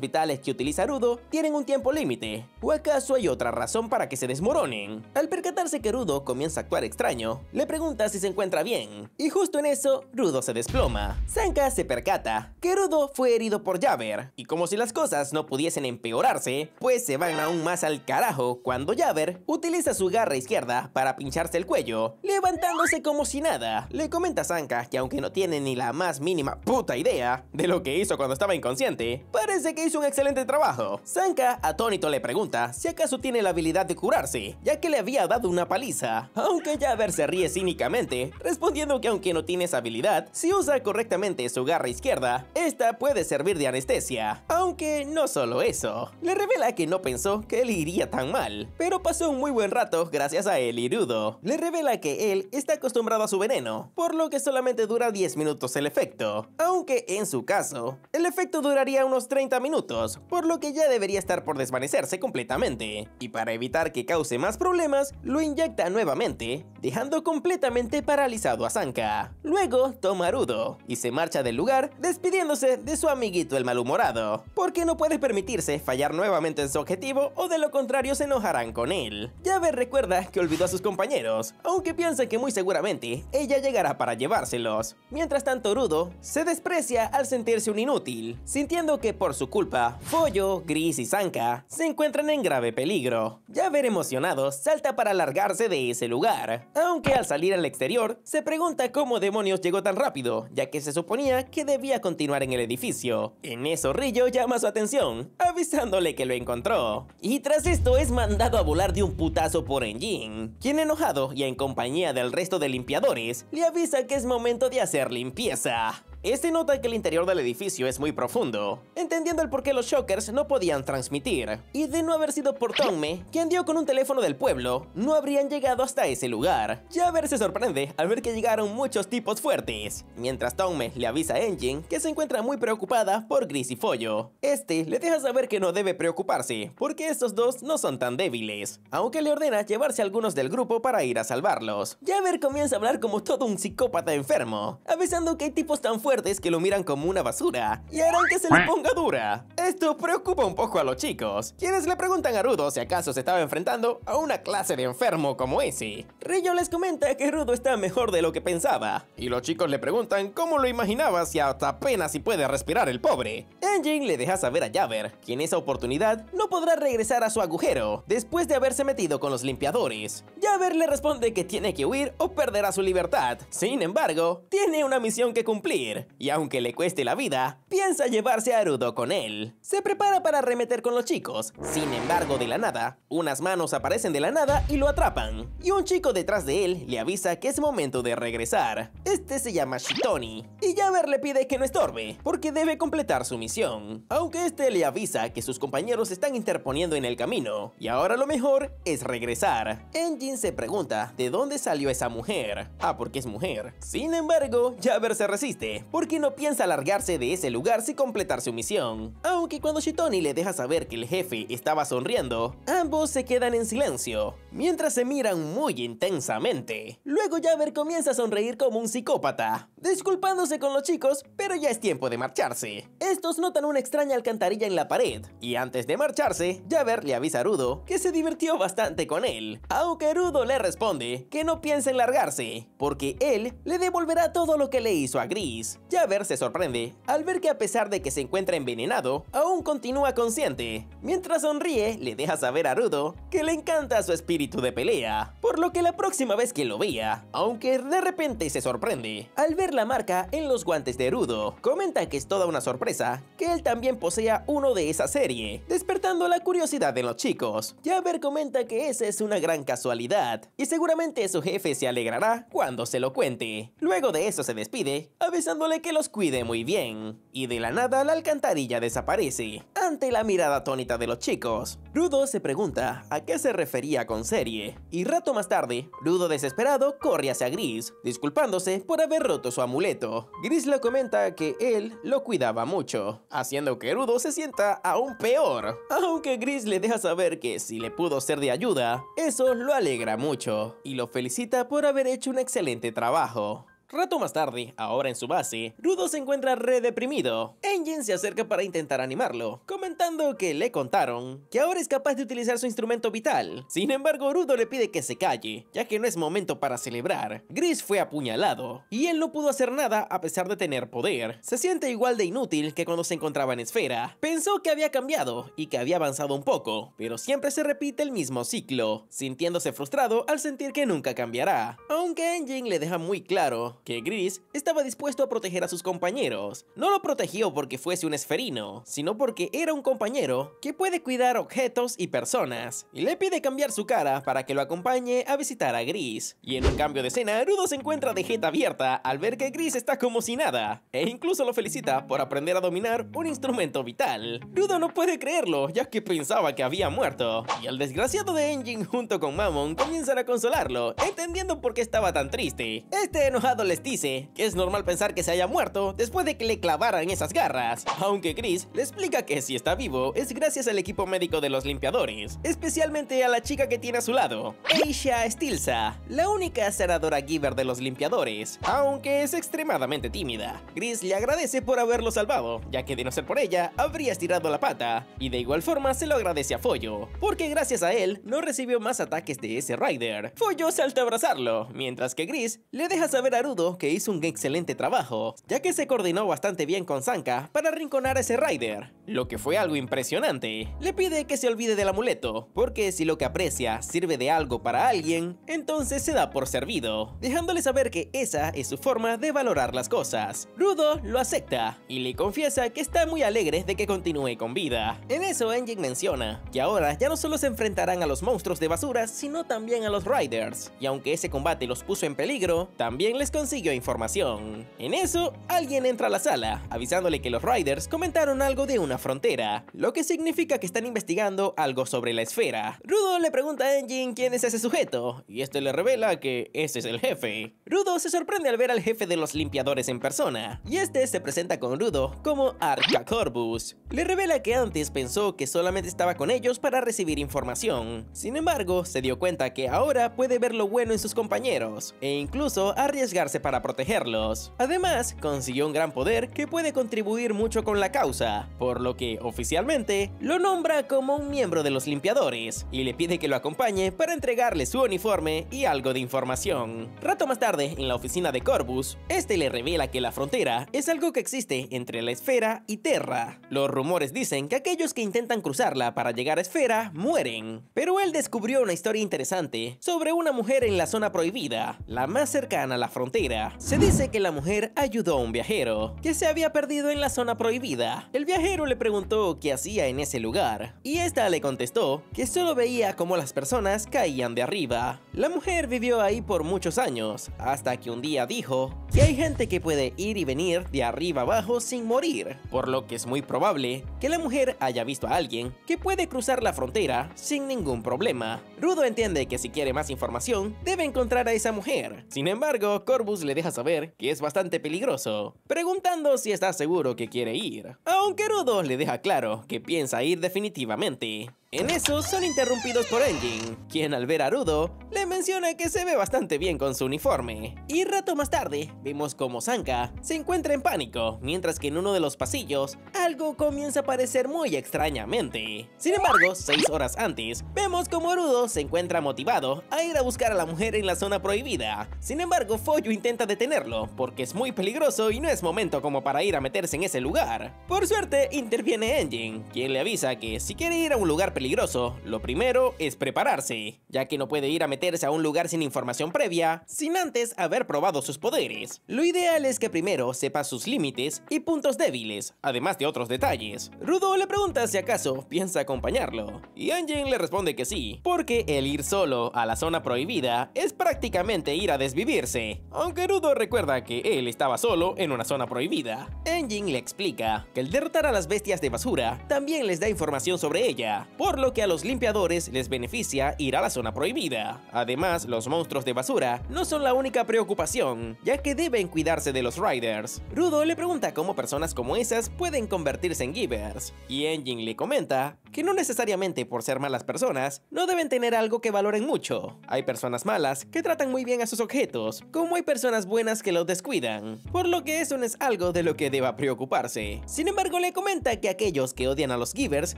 vitales que utiliza Rudo tienen un tiempo límite, o acaso hay otra razón para que se desmoronen. Al percatarse que Rudo comienza a actuar extraño, le pregunta si se encuentra bien, y justo en eso, Rudo se desploma. Sanka se percata que Rudo fue herido por Javer, y como si las cosas no pudiesen empeorarse, pues se van aún más al carajo cuando Javer utiliza su garra izquierda para pincharse el cuello, levantándose como si nada. Le comenta a Sanka que aunque no tiene ni la más mínima puta idea de lo que hizo cuando estaba inconsciente, parece que hizo un excelente trabajo. Sanka, atónito, le pregunta si acaso tiene la habilidad de curarse, ya que le había dado una paliza, aunque Javer se ríe cínicamente, respondiendo que aunque no tiene esa habilidad, si usa correctamente su garra izquierda, esta puede servir de anestesia. Aunque no solo eso, le revela que no pensó que le iría tan mal, pero pasó un muy buen rato gracias a él y Rudo. Le revela que él está acostumbrado a su veneno, por lo que solamente dura 10 minutos el efecto, aunque en su caso, el efecto duraría unos 30 minutos, por lo que ya debería estar por desvanecerse completamente. Y para evitar que cause más problemas, lo inyecta nuevamente, dejando completamente paralizado a Sanka. Luego toma a Rudo y se marcha del lugar despidiéndose de su amiguito el malhumorado, porque no puede permitirse fallar nuevamente en su objetivo o de lo contrario se enojarán con él. Javer recuerda que olvidó a sus compañeros, aunque piensa que muy seguramente ella llegará para llevárselos. Mientras tanto, Rudo se desprecia al sentirse un inútil, sintiendo que por su culpa, Follo, Gris y Sanka se encuentran en grave peligro. Javer, emocionado, salta para largarse de ese lugar, aunque al salir al exterior se pregunta cómo demonios llegó tan rápido, ya que se suponía que debía continuar en el edificio. En eso, Rillo llama su atención, avisándole que lo encontró, y tras esto es mandado a volar de un putazo por Enjin, quien, enojado y en compañía del resto de limpiadores, le avisa que es momento de hacer limpieza. Este nota que el interior del edificio es muy profundo, entendiendo el por qué los Shockers no podían transmitir, y de no haber sido por Tongme, quien dio con un teléfono del pueblo, no habrían llegado hasta ese lugar. Javer se sorprende al ver que llegaron muchos tipos fuertes, mientras Tongme le avisa a Enjin que se encuentra muy preocupada por Gris y Follo. Este le deja saber que no debe preocuparse, porque estos dos no son tan débiles, aunque le ordena llevarse a algunos del grupo para ir a salvarlos. Javer comienza a hablar como todo un psicópata enfermo, avisando que hay tipos tan fuertes fuertes que lo miran como una basura y harán que se le ponga dura. Esto preocupa un poco a los chicos, quienes le preguntan a Rudo si acaso se estaba enfrentando a una clase de enfermo como ese. Ryo les comenta que Rudo está mejor de lo que pensaba, y los chicos le preguntan cómo lo imaginaba si hasta apenas si puede respirar el pobre. Engine le deja saber a Yaver que en esa oportunidad no podrá regresar a su agujero después de haberse metido con los limpiadores. Yaver le responde que tiene que huir o perderá su libertad. Sin embargo, tiene una misión que cumplir, y aunque le cueste la vida, piensa llevarse a Rudo con él. Se prepara para arremeter con los chicos. Sin embargo, de la nada, unas manos aparecen de la nada y lo atrapan, y un chico detrás de él le avisa que es momento de regresar. Este se llama Shitoni, y Yaver le pide que no estorbe, porque debe completar su misión, aunque este le avisa que sus compañeros se están interponiendo en el camino, y ahora lo mejor es regresar. Engine se pregunta de dónde salió esa mujer. Porque es mujer. Sin embargo, Yaver se resiste, porque no piensa largarse de ese lugar sin completar su misión. Aunque cuando Shitoni le deja saber que el jefe estaba sonriendo, ambos se quedan en silencio, mientras se miran muy intensamente. Luego Yaver comienza a sonreír como un psicópata, disculpándose con los chicos, pero ya es tiempo de marcharse. Estos notan una extraña alcantarilla en la pared, y antes de marcharse, Yaver le avisa a Rudo que se divirtió bastante con él, aunque Rudo le responde que no piensa en largarse, porque él le devolverá todo lo que le hizo a Gris. Yaver se sorprende al ver que a pesar de que se encuentra envenenado, aún continúa consciente. Mientras sonríe, le deja saber a Rudo que le encanta su espíritu de pelea, por lo que la próxima vez que lo vea, aunque de repente se sorprende al ver la marca en los guantes de Rudo, comenta que es toda una sorpresa que él también posea uno de esa serie, despertando la curiosidad de los chicos. Yaver comenta que esa es una gran casualidad, y seguramente su jefe se alegrará cuando se lo cuente. Luego de eso se despide, avisándole que los cuide muy bien, y de la nada la alcantarilla desaparece, ante la mirada atónita de los chicos. Rudo se pregunta a qué se refería con serie, y rato más tarde, Rudo desesperado corre hacia Gris, disculpándose por haber roto su amuleto. Gris le comenta que él lo cuidaba mucho, haciendo que Rudo se sienta aún peor, aunque Gris le deja saber que si le pudo ser de ayuda, eso lo alegra mucho, y lo felicita por haber hecho un excelente trabajo. Rato más tarde, ahora en su base, Rudo se encuentra re deprimido. Engine se acerca para intentar animarlo, comentando que le contaron que ahora es capaz de utilizar su instrumento vital. Sin embargo, Rudo le pide que se calle, ya que no es momento para celebrar. Gris fue apuñalado, y él no pudo hacer nada a pesar de tener poder. Se siente igual de inútil que cuando se encontraba en Esfera. Pensó que había cambiado y que había avanzado un poco, pero siempre se repite el mismo ciclo, sintiéndose frustrado al sentir que nunca cambiará. Aunque Engine le deja muy claro que Gris estaba dispuesto a proteger a sus compañeros. No lo protegió porque fuese un esferino, sino porque era un compañero que puede cuidar objetos y personas, y le pide cambiar su cara para que lo acompañe a visitar a Gris. Y en un cambio de escena, Rudo se encuentra de jeta abierta al ver que Gris está como si nada, e incluso lo felicita por aprender a dominar un instrumento vital. Rudo no puede creerlo, ya que pensaba que había muerto, y el desgraciado de Engine junto con Mammon comienzan a consolarlo, entendiendo por qué estaba tan triste. Este enojado les dice que es normal pensar que se haya muerto después de que le clavaran esas garras, aunque Gris le explica que si está vivo es gracias al equipo médico de los limpiadores, especialmente a la chica que tiene a su lado, Aisha Stilza, la única sanadora giver de los limpiadores, aunque es extremadamente tímida. Gris le agradece por haberlo salvado, ya que de no ser por ella habría estirado la pata, y de igual forma se lo agradece a Follo, porque gracias a él no recibió más ataques de ese Rider. Follo salta a abrazarlo, mientras que Gris le deja saber a Rudo que hizo un excelente trabajo, ya que se coordinó bastante bien con Sanka para arrinconar a ese Rider, lo que fue algo impresionante. Le pide que se olvide del amuleto, porque si lo que aprecia sirve de algo para alguien, entonces se da por servido, dejándole saber que esa es su forma de valorar las cosas. Rudo lo acepta y le confiesa que está muy alegre de que continúe con vida. En eso Engine menciona que ahora ya no solo se enfrentarán a los monstruos de basura, sino también a los Riders, y aunque ese combate los puso en peligro, también les consiguió información. En eso, alguien entra a la sala, avisándole que los Riders comentaron algo de una frontera, lo que significa que están investigando algo sobre la esfera. Rudo le pregunta a Engine quién es ese sujeto, y este le revela que ese es el jefe. Rudo se sorprende al ver al jefe de los limpiadores en persona, y este se presenta con Rudo como Arca Corvus. Le revela que antes pensó que solamente estaba con ellos para recibir información. Sin embargo, se dio cuenta que ahora puede ver lo bueno en sus compañeros, e incluso arriesgar sacrificarse para protegerlos. Además, consiguió un gran poder que puede contribuir mucho con la causa, por lo que oficialmente lo nombra como un miembro de los limpiadores y le pide que lo acompañe para entregarle su uniforme y algo de información. Rato más tarde, en la oficina de Corvus, este le revela que la frontera es algo que existe entre la esfera y Terra. Los rumores dicen que aquellos que intentan cruzarla para llegar a esfera mueren, pero él descubrió una historia interesante sobre una mujer en la zona prohibida, la más cercana a la frontera. Se dice que la mujer ayudó a un viajero que se había perdido en la zona prohibida. El viajero le preguntó qué hacía en ese lugar y esta le contestó que solo veía cómo las personas caían de arriba. La mujer vivió ahí por muchos años, hasta que un día dijo que hay gente que puede ir y venir de arriba abajo sin morir, por lo que es muy probable que la mujer haya visto a alguien que puede cruzar la frontera sin ningún problema. Rudo entiende que si quiere más información, debe encontrar a esa mujer. Sin embargo, Corvus le deja saber que es bastante peligroso, preguntando si está seguro que quiere ir, aunque Rudo le deja claro que piensa ir definitivamente. En eso son interrumpidos por Engine, quien al ver a Rudo le menciona que se ve bastante bien con su uniforme. Y rato más tarde, vemos como Sanka se encuentra en pánico, mientras que en uno de los pasillos algo comienza a aparecer muy extrañamente. Sin embargo, 6 horas antes, vemos como Rudo se encuentra motivado a ir a buscar a la mujer en la zona prohibida. Sin embargo, Foyu intenta detenerlo, porque es muy peligroso y no es momento como para ir a meterse en ese lugar. Por suerte, interviene Engine, quien le avisa que si quiere ir a un lugar peligroso, lo primero es prepararse, ya que no puede ir a meterse a un lugar sin información previa, sin antes haber probado sus poderes. Lo ideal es que primero sepa sus límites y puntos débiles, además de otros detalles. Rudo le pregunta si acaso piensa acompañarlo, y Engine le responde que sí, porque el ir solo a la zona prohibida es prácticamente ir a desvivirse, aunque Rudo recuerda que él estaba solo en una zona prohibida. Engine le explica que el derrotar a las bestias de basura también les da información sobre ella, por lo que a los limpiadores les beneficia ir a la zona prohibida. Además, los monstruos de basura no son la única preocupación, ya que deben cuidarse de los Riders. Rudo le pregunta cómo personas como esas pueden convertirse en Givers, y Engine le comenta que no necesariamente por ser malas personas, no deben tener algo que valoren mucho. Hay personas malas que tratan muy bien a sus objetos, como hay personas buenas que los descuidan, por lo que eso no es algo de lo que deba preocuparse. Sin embargo, le comenta que aquellos que odian a los Givers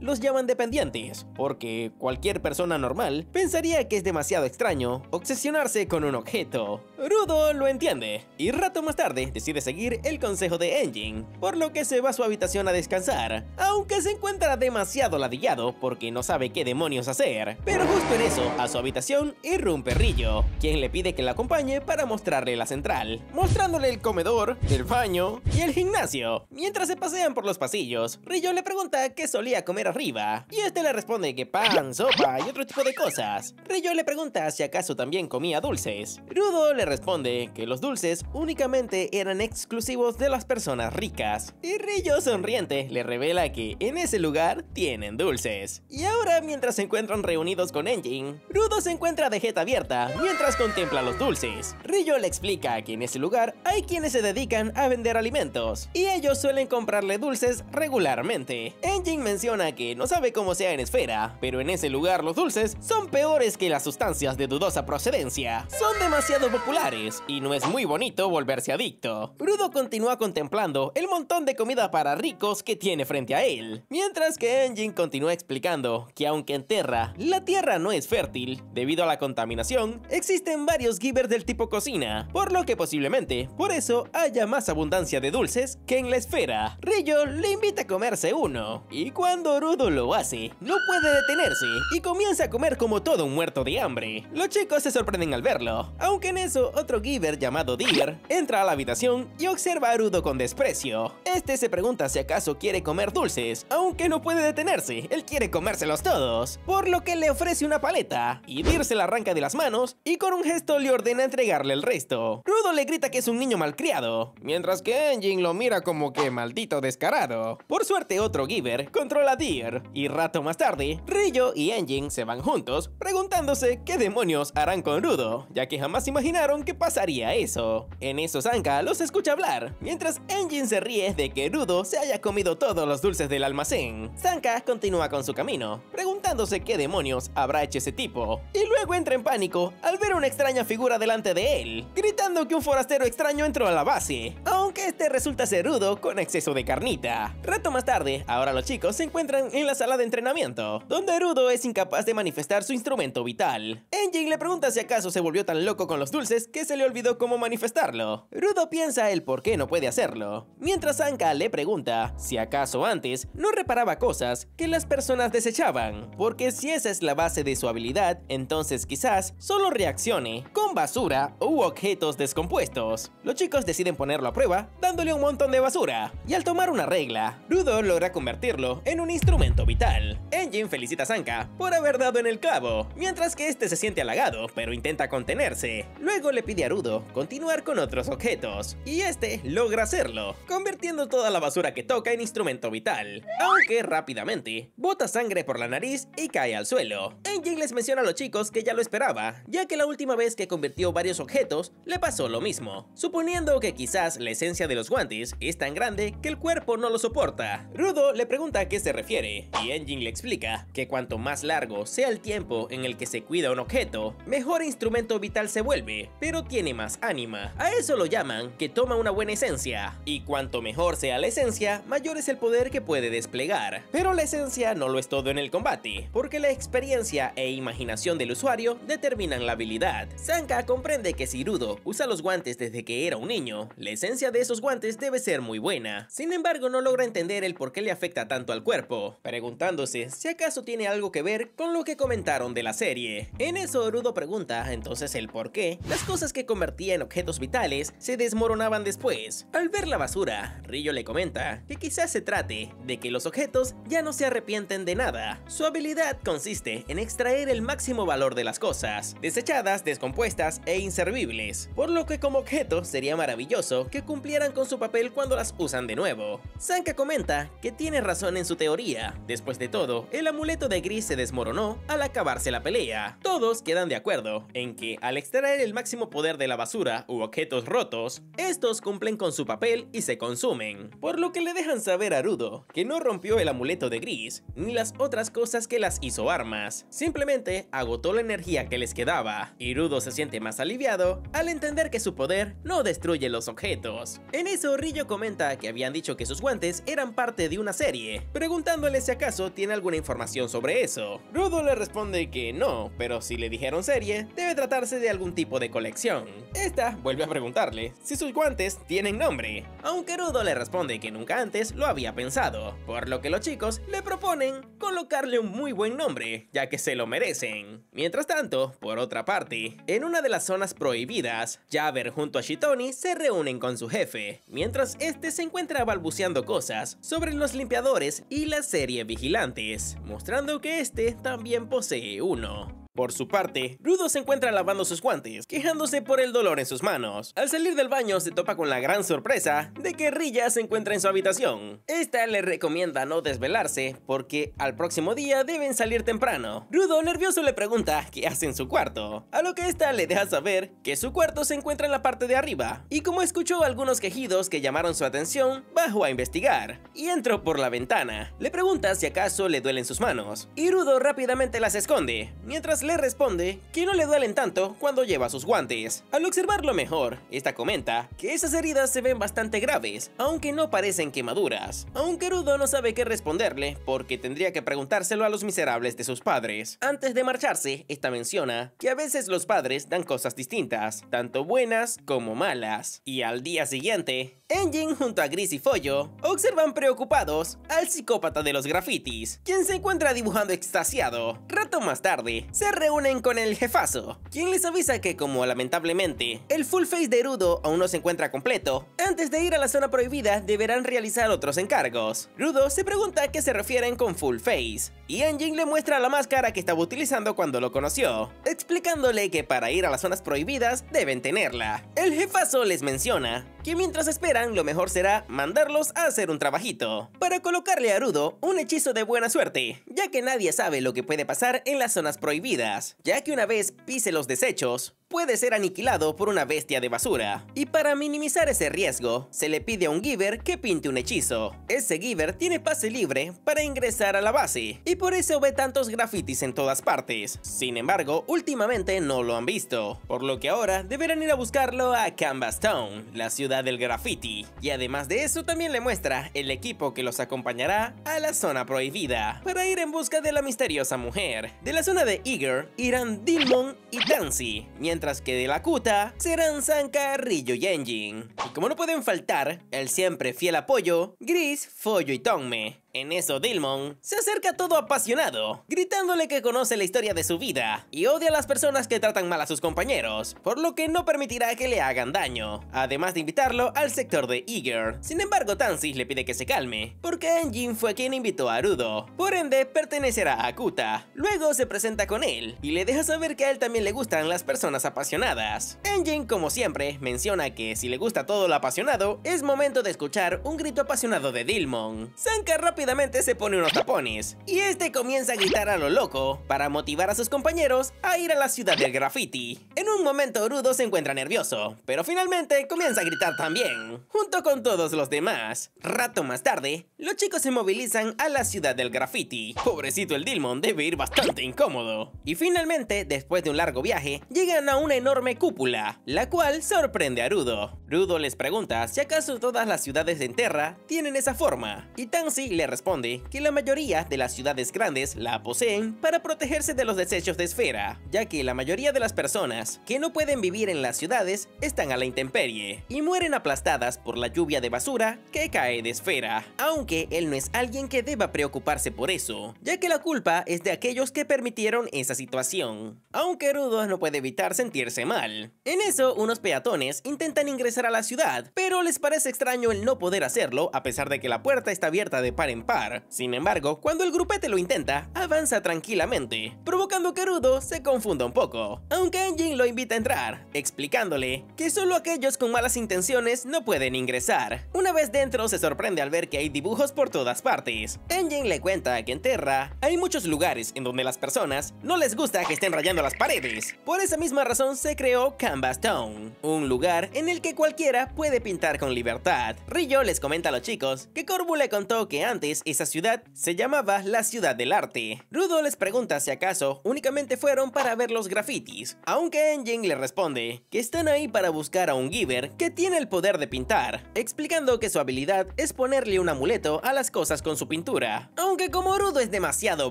los llaman dependientes, porque cualquier persona normal pensaría que es demasiado extraño obsesionarse con un objeto. Rudo lo entiende, y rato más tarde decide seguir el consejo de Engine, por lo que se va a su habitación a descansar, aunque se encuentra demasiado ladillado porque no sabe qué demonios hacer. Pero justo en eso, a su habitación irrumpe Rillo, quien le pide que la acompañe para mostrarle la central, mostrándole el comedor, el baño y el gimnasio. Mientras se pasean por los pasillos, Rillo le pregunta qué solía comer arriba, y este le responde que pan, sopa y otro tipo de cosas. Rillo le pregunta si acaso también comía dulces. Rudo le responde que los dulces únicamente eran exclusivos de las personas ricas, y Rillo sonriente le revela que en ese lugar tienen dulces. Y ahora, mientras se encuentran reunidos con Engine, Rudo se encuentra de jeta abierta mientras contempla los dulces. Rillo le explica que en ese lugar hay quienes se dedican a vender alimentos, y ellos suelen comprarle dulces regularmente. Engine menciona que no sabe cómo sea en Esfera, pero en ese lugar los dulces son peores que las sustancias de dudosa procedencia. Son demasiado populares, y no es muy bonito volverse adicto. Rudo continúa contemplando el montón de comida para ricos que tiene frente a él, mientras que Engine continúa explicando que aunque en Terra la tierra no es fértil, debido a la contaminación, existen varios Givers del tipo cocina, por lo que posiblemente por eso haya más abundancia de dulces que en la Esfera. Rillo le invita a comerse uno, y cuando Rudo lo hace, no puede detenerse y comienza a comer como todo un muerto de hambre. Los chicos se sorprenden al verlo, aunque en eso otro Giver llamado Deer entra a la habitación y observa a Rudo con desprecio. Este se pregunta si acaso quiere comer dulces, aunque no puede detenerse, él quiere comérselos todos, por lo que le ofrece una paleta, y Deer se la arranca de las manos y con un gesto le ordena entregarle el resto. Rudo le grita que es un niño malcriado, mientras que Engine lo mira como que maldito descarado. Por suerte otro Giver controla a Deer, y rato más tarde, Ryo y Engine se van juntos, preguntándose qué demonios harán con Rudo, ya que jamás imaginaron que pasaría eso. En eso Sanka los escucha hablar, mientras Engine se ríe de que Rudo se haya comido todos los dulces del almacén. Sanka continúa con su camino, preguntándose qué demonios habrá hecho ese tipo, y luego entra en pánico al ver una extraña figura delante de él, gritando que un forastero extraño entró a la base, aunque este resulta ser Rudo con exceso de carnita. Rato más tarde, ahora los chicos se encuentran en la sala de entrenamiento, donde Rudo es incapaz de manifestar su instrumento vital. Engine le pregunta si acaso se volvió tan loco con los dulces que se le olvidó cómo manifestarlo. Rudo piensa el por qué no puede hacerlo, mientras Sanka le pregunta si acaso antes no reparaba cosas que las personas desechaban, porque si esa es la base de su habilidad, entonces quizás solo reaccione con basura u objetos descompuestos. Los chicos deciden ponerlo a prueba, dándole un montón de basura, y al tomar una regla, Rudo logra convertirlo en un instrumento vital. Engine felicita a Sanka por haber dado en el clavo, mientras que este se siente halagado, pero intenta contenerse. Luego le pide a Rudo continuar con otros objetos, y este logra hacerlo, convirtiendo toda la basura que toca en instrumento vital, aunque rápidamente bota sangre por la nariz y cae al suelo. Engine les menciona a los chicos que ya lo esperaba, ya que la última vez que convirtió varios objetos le pasó lo mismo, suponiendo que quizás la esencia de los guantes es tan grande que el cuerpo no lo soporta. Rudo le pregunta a qué se refiere, y Engine le explica que cuanto más largo sea el tiempo en el que se cuida un objeto, mejor instrumento vital se vuelve, pero tiene más ánima. A eso lo llaman que toma una buena esencia, y cuanto mejor sea la esencia, mayor es el poder que puede desplegar. Pero la esencia no lo es todo en el combate, porque la experiencia e imaginación del usuario determinan la habilidad. Sanka comprende que si Rudo usa los guantes desde que era un niño, la esencia de esos guantes debe ser muy buena. Sin embargo, no logra entender el por qué le afecta tanto al cuerpo, preguntándose si acaso tiene algo que ver con lo que comentaron de la serie. En eso Rudo pregunta entonces el por qué las cosas que convertía en objetos vitales se desmoronaban después. Al ver la basura, Ryo le comenta que quizás se trate de que los objetos ya no se arrepienten de nada. Su habilidad consiste en extraer el máximo valor de las cosas, desechadas, descompuestas e inservibles, por lo que como objeto sería maravilloso que cumplieran con su papel cuando las usan de nuevo. Sanka comenta que tiene razón en su teoría. Después de todo, el amuleto de Gris se desmoronó al acabarse la pelea. Todos quedan de acuerdo en que al extraer el máximo poder de la basura u objetos rotos, estos cumplen con su papel y se consumen, por lo que le dejan saber a Rudo que no rompió el amuleto de Gris ni las otras cosas que las hizo armas, simplemente agotó la energía que les quedaba, y Rudo se siente más aliviado al entender que su poder no destruye los objetos. En eso Ryo comenta que habían dicho que sus guantes eran parte de una serie, preguntándole si acaso tiene alguna información sobre eso. Rudo le responde que no, pero si le dijeron serie, debe tratarse de algún tipo de colección. Esta vuelve a preguntarle si sus guantes tienen nombre, aunque Rudo le responde que nunca antes lo había pensado, por lo que los chicos le proponen colocarle un muy buen nombre, ya que se lo merecen. Mientras tanto, por otra parte, en una de las zonas prohibidas, Jaber junto a Shitoni se reúnen con su jefe, mientras este se encuentra balbuceando cosas sobre los limpiadores y la serie Vigilantes, mostrando que este también posee uno. Por su parte, Rudo se encuentra lavando sus guantes, quejándose por el dolor en sus manos. Al salir del baño se topa con la gran sorpresa de que Rilla se encuentra en su habitación. Esta le recomienda no desvelarse porque al próximo día deben salir temprano. Rudo nervioso le pregunta qué hace en su cuarto, a lo que esta le deja saber que su cuarto se encuentra en la parte de arriba, y como escuchó algunos quejidos que llamaron su atención, bajó a investigar y entró por la ventana. Le pregunta si acaso le duelen sus manos, y Rudo rápidamente las esconde, mientras le responde que no le duelen tanto cuando lleva sus guantes. Al observarlo mejor, esta comenta que esas heridas se ven bastante graves, aunque no parecen quemaduras. Aunque Rudo no sabe qué responderle, porque tendría que preguntárselo a los miserables de sus padres. Antes de marcharse, esta menciona que a veces los padres dan cosas distintas, tanto buenas como malas. Y al día siguiente, Engine junto a Gris y Follo observan preocupados al psicópata de los grafitis, quien se encuentra dibujando extasiado. Rato más tarde, se se reúnen con el jefazo, quien les avisa que como lamentablemente el full face de Rudo aún no se encuentra completo, antes de ir a la zona prohibida deberán realizar otros encargos. Rudo se pregunta a qué se refieren con full face, y Enjin le muestra la máscara que estaba utilizando cuando lo conoció, explicándole que para ir a las zonas prohibidas deben tenerla. El jefazo les menciona que mientras esperan lo mejor será mandarlos a hacer un trabajito, para colocarle a Rudo un hechizo de buena suerte, ya que nadie sabe lo que puede pasar en las zonas prohibidas, ya que una vez pise los desechos, puede ser aniquilado por una bestia de basura. Y para minimizar ese riesgo, se le pide a un Giver que pinte un hechizo. Ese Giver tiene pase libre para ingresar a la base, y por eso ve tantos grafitis en todas partes. Sin embargo, últimamente no lo han visto, por lo que ahora deberán ir a buscarlo a Canvas Town, la ciudad del graffiti. Y además de eso también le muestra el equipo que los acompañará a la zona prohibida, para ir en busca de la misteriosa mujer. De la zona de Eager irán Dilmon y Tansy, mientras que de la Kuta serán Sanka, Ryo y Enjin. Y como no pueden faltar, el siempre fiel apoyo, Gris, Follo y Tongme. En eso Dilmon se acerca todo apasionado, gritándole que conoce la historia de su vida y odia a las personas que tratan mal a sus compañeros, por lo que no permitirá que le hagan daño, además de invitarlo al sector de Eager. Sin embargo, Tansy le pide que se calme, porque Enjin fue quien invitó a Rudo, por ende pertenecerá a Kuta. Luego se presenta con él y le deja saber que a él también le gustan las personas apasionadas. Enjin, como siempre, menciona que si le gusta todo lo apasionado, es momento de escuchar un grito apasionado de Dilmon. Sanka rápidamente se pone unos tapones, y este comienza a gritar a lo loco para motivar a sus compañeros a ir a la ciudad del graffiti. En un momento Rudo se encuentra nervioso, pero finalmente comienza a gritar también, junto con todos los demás. Rato más tarde, los chicos se movilizan a la ciudad del graffiti. Pobrecito el Dilmon debe ir bastante incómodo. Y finalmente, después de un largo viaje, llegan a una enorme cúpula, la cual sorprende a Rudo. Rudo les pregunta si acaso todas las ciudades en Terra tienen esa forma, y Tansy le responde que la mayoría de las ciudades grandes la poseen para protegerse de los desechos de Esfera, ya que la mayoría de las personas que no pueden vivir en las ciudades están a la intemperie y mueren aplastadas por la lluvia de basura que cae de Esfera, aunque él no es alguien que deba preocuparse por eso, ya que la culpa es de aquellos que permitieron esa situación, aunque Rudo no puede evitar sentirse mal. En eso, unos peatones intentan ingresar a la ciudad, pero les parece extraño el no poder hacerlo a pesar de que la puerta está abierta de par en par. Sin embargo, cuando el grupete lo intenta, avanza tranquilamente, provocando que Rudo se confunda un poco, aunque Enjin lo invita a entrar, explicándole que solo aquellos con malas intenciones no pueden ingresar. Una vez dentro, se sorprende al ver que hay dibujos por todas partes. Enjin le cuenta que en Terra hay muchos lugares en donde las personas no les gusta que estén rayando las paredes. Por esa misma razón se creó Canvas Town, un lugar en el que cualquiera puede pintar con libertad. Ryo les comenta a los chicos que Corbu le contó que antes esa ciudad se llamaba la Ciudad del Arte. Rudo les pregunta si acaso únicamente fueron para ver los grafitis, aunque Enjin le responde que están ahí para buscar a un Giver que tiene el poder de pintar, explicando que su habilidad es ponerle un amuleto a las cosas con su pintura. Aunque como Rudo es demasiado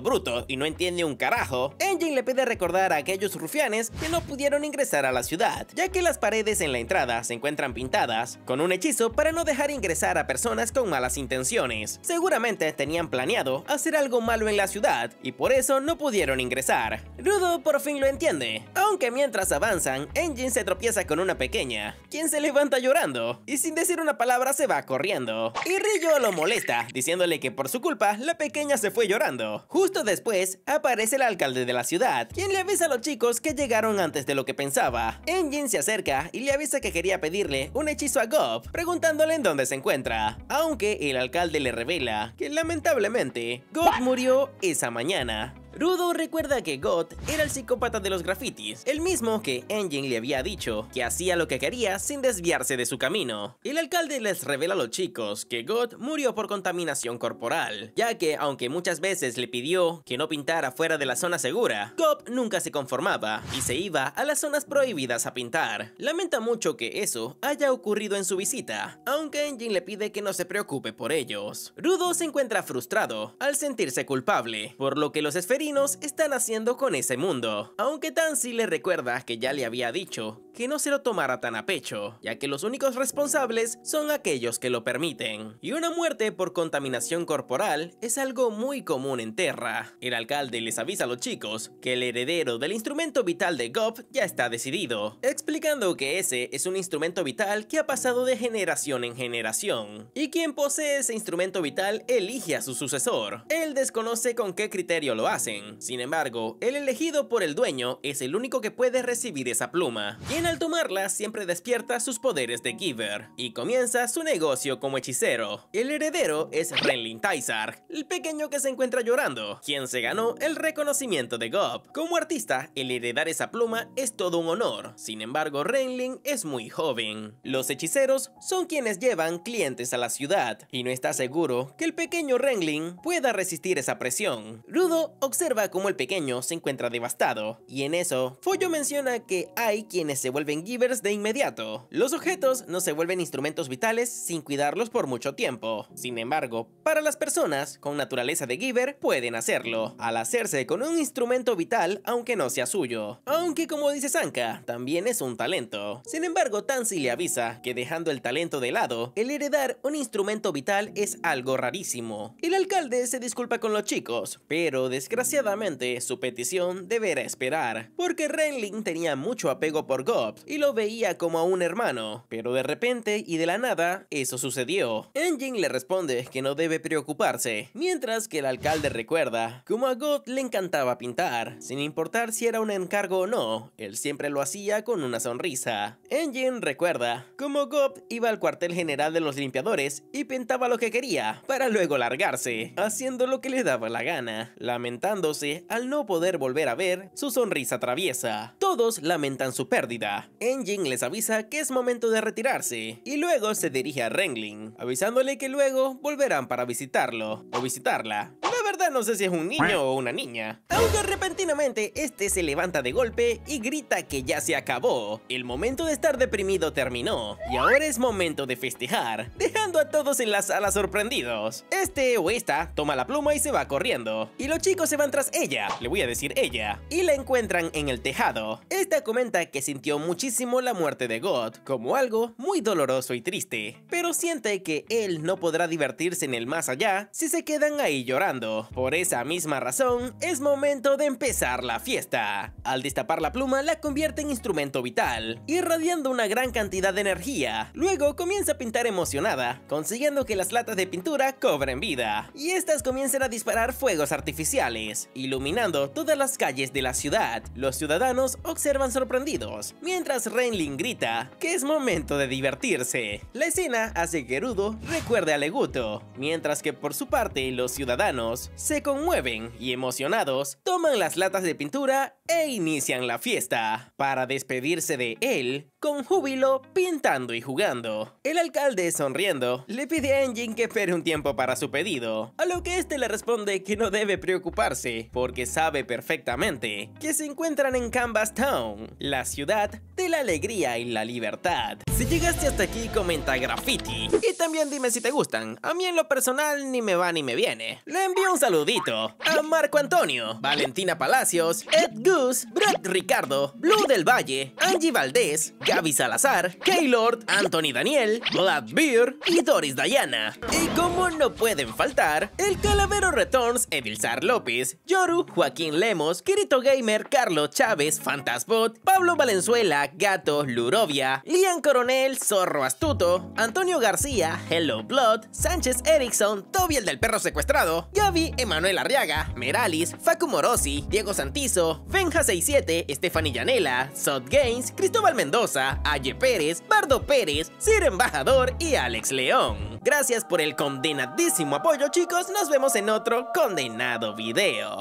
bruto y no entiende un carajo, Enjin le pide recordar a aquellos rufianes que no pudieron ingresar a la ciudad, ya que las paredes en la entrada se encuentran pintadas con un hechizo para no dejar ingresar a personas con malas intenciones. Seguramente tenían planeado hacer algo malo en la ciudad y por eso no pudieron ingresar. Rudo por fin lo entiende, aunque mientras avanzan, Enjin se tropieza con una pequeña, quien se levanta llorando y sin decir una palabra se va corriendo. Y Ryo lo molesta, diciéndole que por su culpa la pequeña se fue llorando. Justo después aparece el alcalde de la ciudad, quien le avisa a los chicos que llegaron antes de lo que pensaba. Enjin se acerca y le avisa que quería pedirle un hechizo a Gob, preguntándole en dónde se encuentra, aunque el alcalde le revela que lamentablemente God murió esa mañana. Rudo recuerda que God era el psicópata de los grafitis, el mismo que Enjin le había dicho que hacía lo que quería sin desviarse de su camino. El alcalde les revela a los chicos que God murió por contaminación corporal, ya que aunque muchas veces le pidió que no pintara fuera de la zona segura, God nunca se conformaba y se iba a las zonas prohibidas a pintar. Lamenta mucho que eso haya ocurrido en su visita, aunque Enjin le pide que no se preocupe por ellos. Rudo se encuentra frustrado al sentirse culpable, por lo que los esferitos interinos están haciendo con ese mundo, aunque Tansy le recuerda que ya le había dicho que no se lo tomara tan a pecho, ya que los únicos responsables son aquellos que lo permiten, y una muerte por contaminación corporal es algo muy común en Terra. El alcalde les avisa a los chicos que el heredero del instrumento vital de Gob ya está decidido, explicando que ese es un instrumento vital que ha pasado de generación en generación, y quien posee ese instrumento vital elige a su sucesor. Él desconoce con qué criterio lo hacen, sin embargo, el elegido por el dueño es el único que puede recibir esa pluma, quien al tomarla siempre despierta sus poderes de Giver, y comienza su negocio como hechicero. El heredero es Renlin Taizar, el pequeño que se encuentra llorando, quien se ganó el reconocimiento de Gob. Como artista, el heredar esa pluma es todo un honor, sin embargo Renlin es muy joven. Los hechiceros son quienes llevan clientes a la ciudad, y no está seguro que el pequeño Renlin pueda resistir esa presión. Rudo observa cómo el pequeño se encuentra devastado, y en eso, Follo menciona que hay quienes se vuelven givers de inmediato. Los objetos no se vuelven instrumentos vitales sin cuidarlos por mucho tiempo. Sin embargo, para las personas con naturaleza de giver pueden hacerlo, al hacerse con un instrumento vital aunque no sea suyo. Aunque como dice Sanka, también es un talento. Sin embargo, Tansy le avisa que dejando el talento de lado, el heredar un instrumento vital es algo rarísimo. El alcalde se disculpa con los chicos, pero desgraciadamente su petición deberá esperar, porque Renlin tenía mucho apego por Gob y lo veía como a un hermano, pero de repente y de la nada, eso sucedió. Engin le responde que no debe preocuparse, mientras que el alcalde recuerda cómo a Gob le encantaba pintar, sin importar si era un encargo o no, él siempre lo hacía con una sonrisa. Engin recuerda cómo Gob iba al cuartel general de los limpiadores y pintaba lo que quería, para luego largarse, haciendo lo que le daba la gana, lamentándose al no poder volver a ver su sonrisa traviesa. Todos lamentan su pérdida. Engin les avisa que es momento de retirarse, y luego se dirige a Renlin, avisándole que luego volverán para visitarlo, o visitarla. La verdad no sé si es un niño o una niña. Aunque repentinamente este se levanta de golpe y grita que ya se acabó. El momento de estar deprimido terminó, y ahora es momento de festejar, dejando a todos en la sala sorprendidos. Este o esta toma la pluma y se va corriendo, y los chicos se van tras ella, le voy a decir ella, y la encuentran en el tejado. Esta comenta que sintió muchísimo la muerte de God como algo muy doloroso y triste, pero siente que él no podrá divertirse en el más allá si se quedan ahí llorando. Por esa misma razón, es momento de empezar la fiesta. Al destapar la pluma, la convierte en instrumento vital, irradiando una gran cantidad de energía. Luego comienza a pintar emocionada, consiguiendo que las latas de pintura cobren vida, y estas comienzan a disparar fuegos artificiales, iluminando todas las calles de la ciudad. Los ciudadanos observan sorprendidos, mientras Renlin grita que es momento de divertirse. La escena hace que Rudo recuerde a Leguto, mientras que por su parte los ciudadanos se conmueven y emocionados toman las latas de pintura e inician la fiesta, para despedirse de él con júbilo, pintando y jugando. El alcalde, sonriendo, le pide a Engin que espere un tiempo para su pedido, a lo que este le responde que no debe preocuparse, porque sabe perfectamente que se encuentran en Canvas Town, la ciudad de la alegría y la libertad. Si llegaste hasta aquí, comenta graffiti, y también dime si te gustan. A mí en lo personal ni me va ni me viene. Le envío un saludito a Marco Antonio, Valentina Palacios, Ed Goose, Brad Ricardo, Blue del Valle, Angie Valdés, Gaby Salazar, Keylord, Anthony Daniel, Vlad Beer y Doris Diana. Y como no pueden faltar, el Calavero Returns, Edilzar López, Yoru, Joaquín Lemos, Kirito Gamer, Carlos Chávez, Fantasbot, Pablo Valenzuela, Gato, Lurovia, Lian Coronel, Zorro Astuto, Antonio García, Hello Blood, Sánchez Erickson, Toby el del perro secuestrado, Gaby, Emanuel Arriaga, Meralis, Facu Morosi, Diego Santizo, Benja67, Stephanie Yanela, Sod Games, Cristóbal Mendoza, Aye Pérez, Bardo Pérez, Sir Embajador y Alex León. Gracias por el condenadísimo apoyo, chicos. Nos vemos en otro condenado video.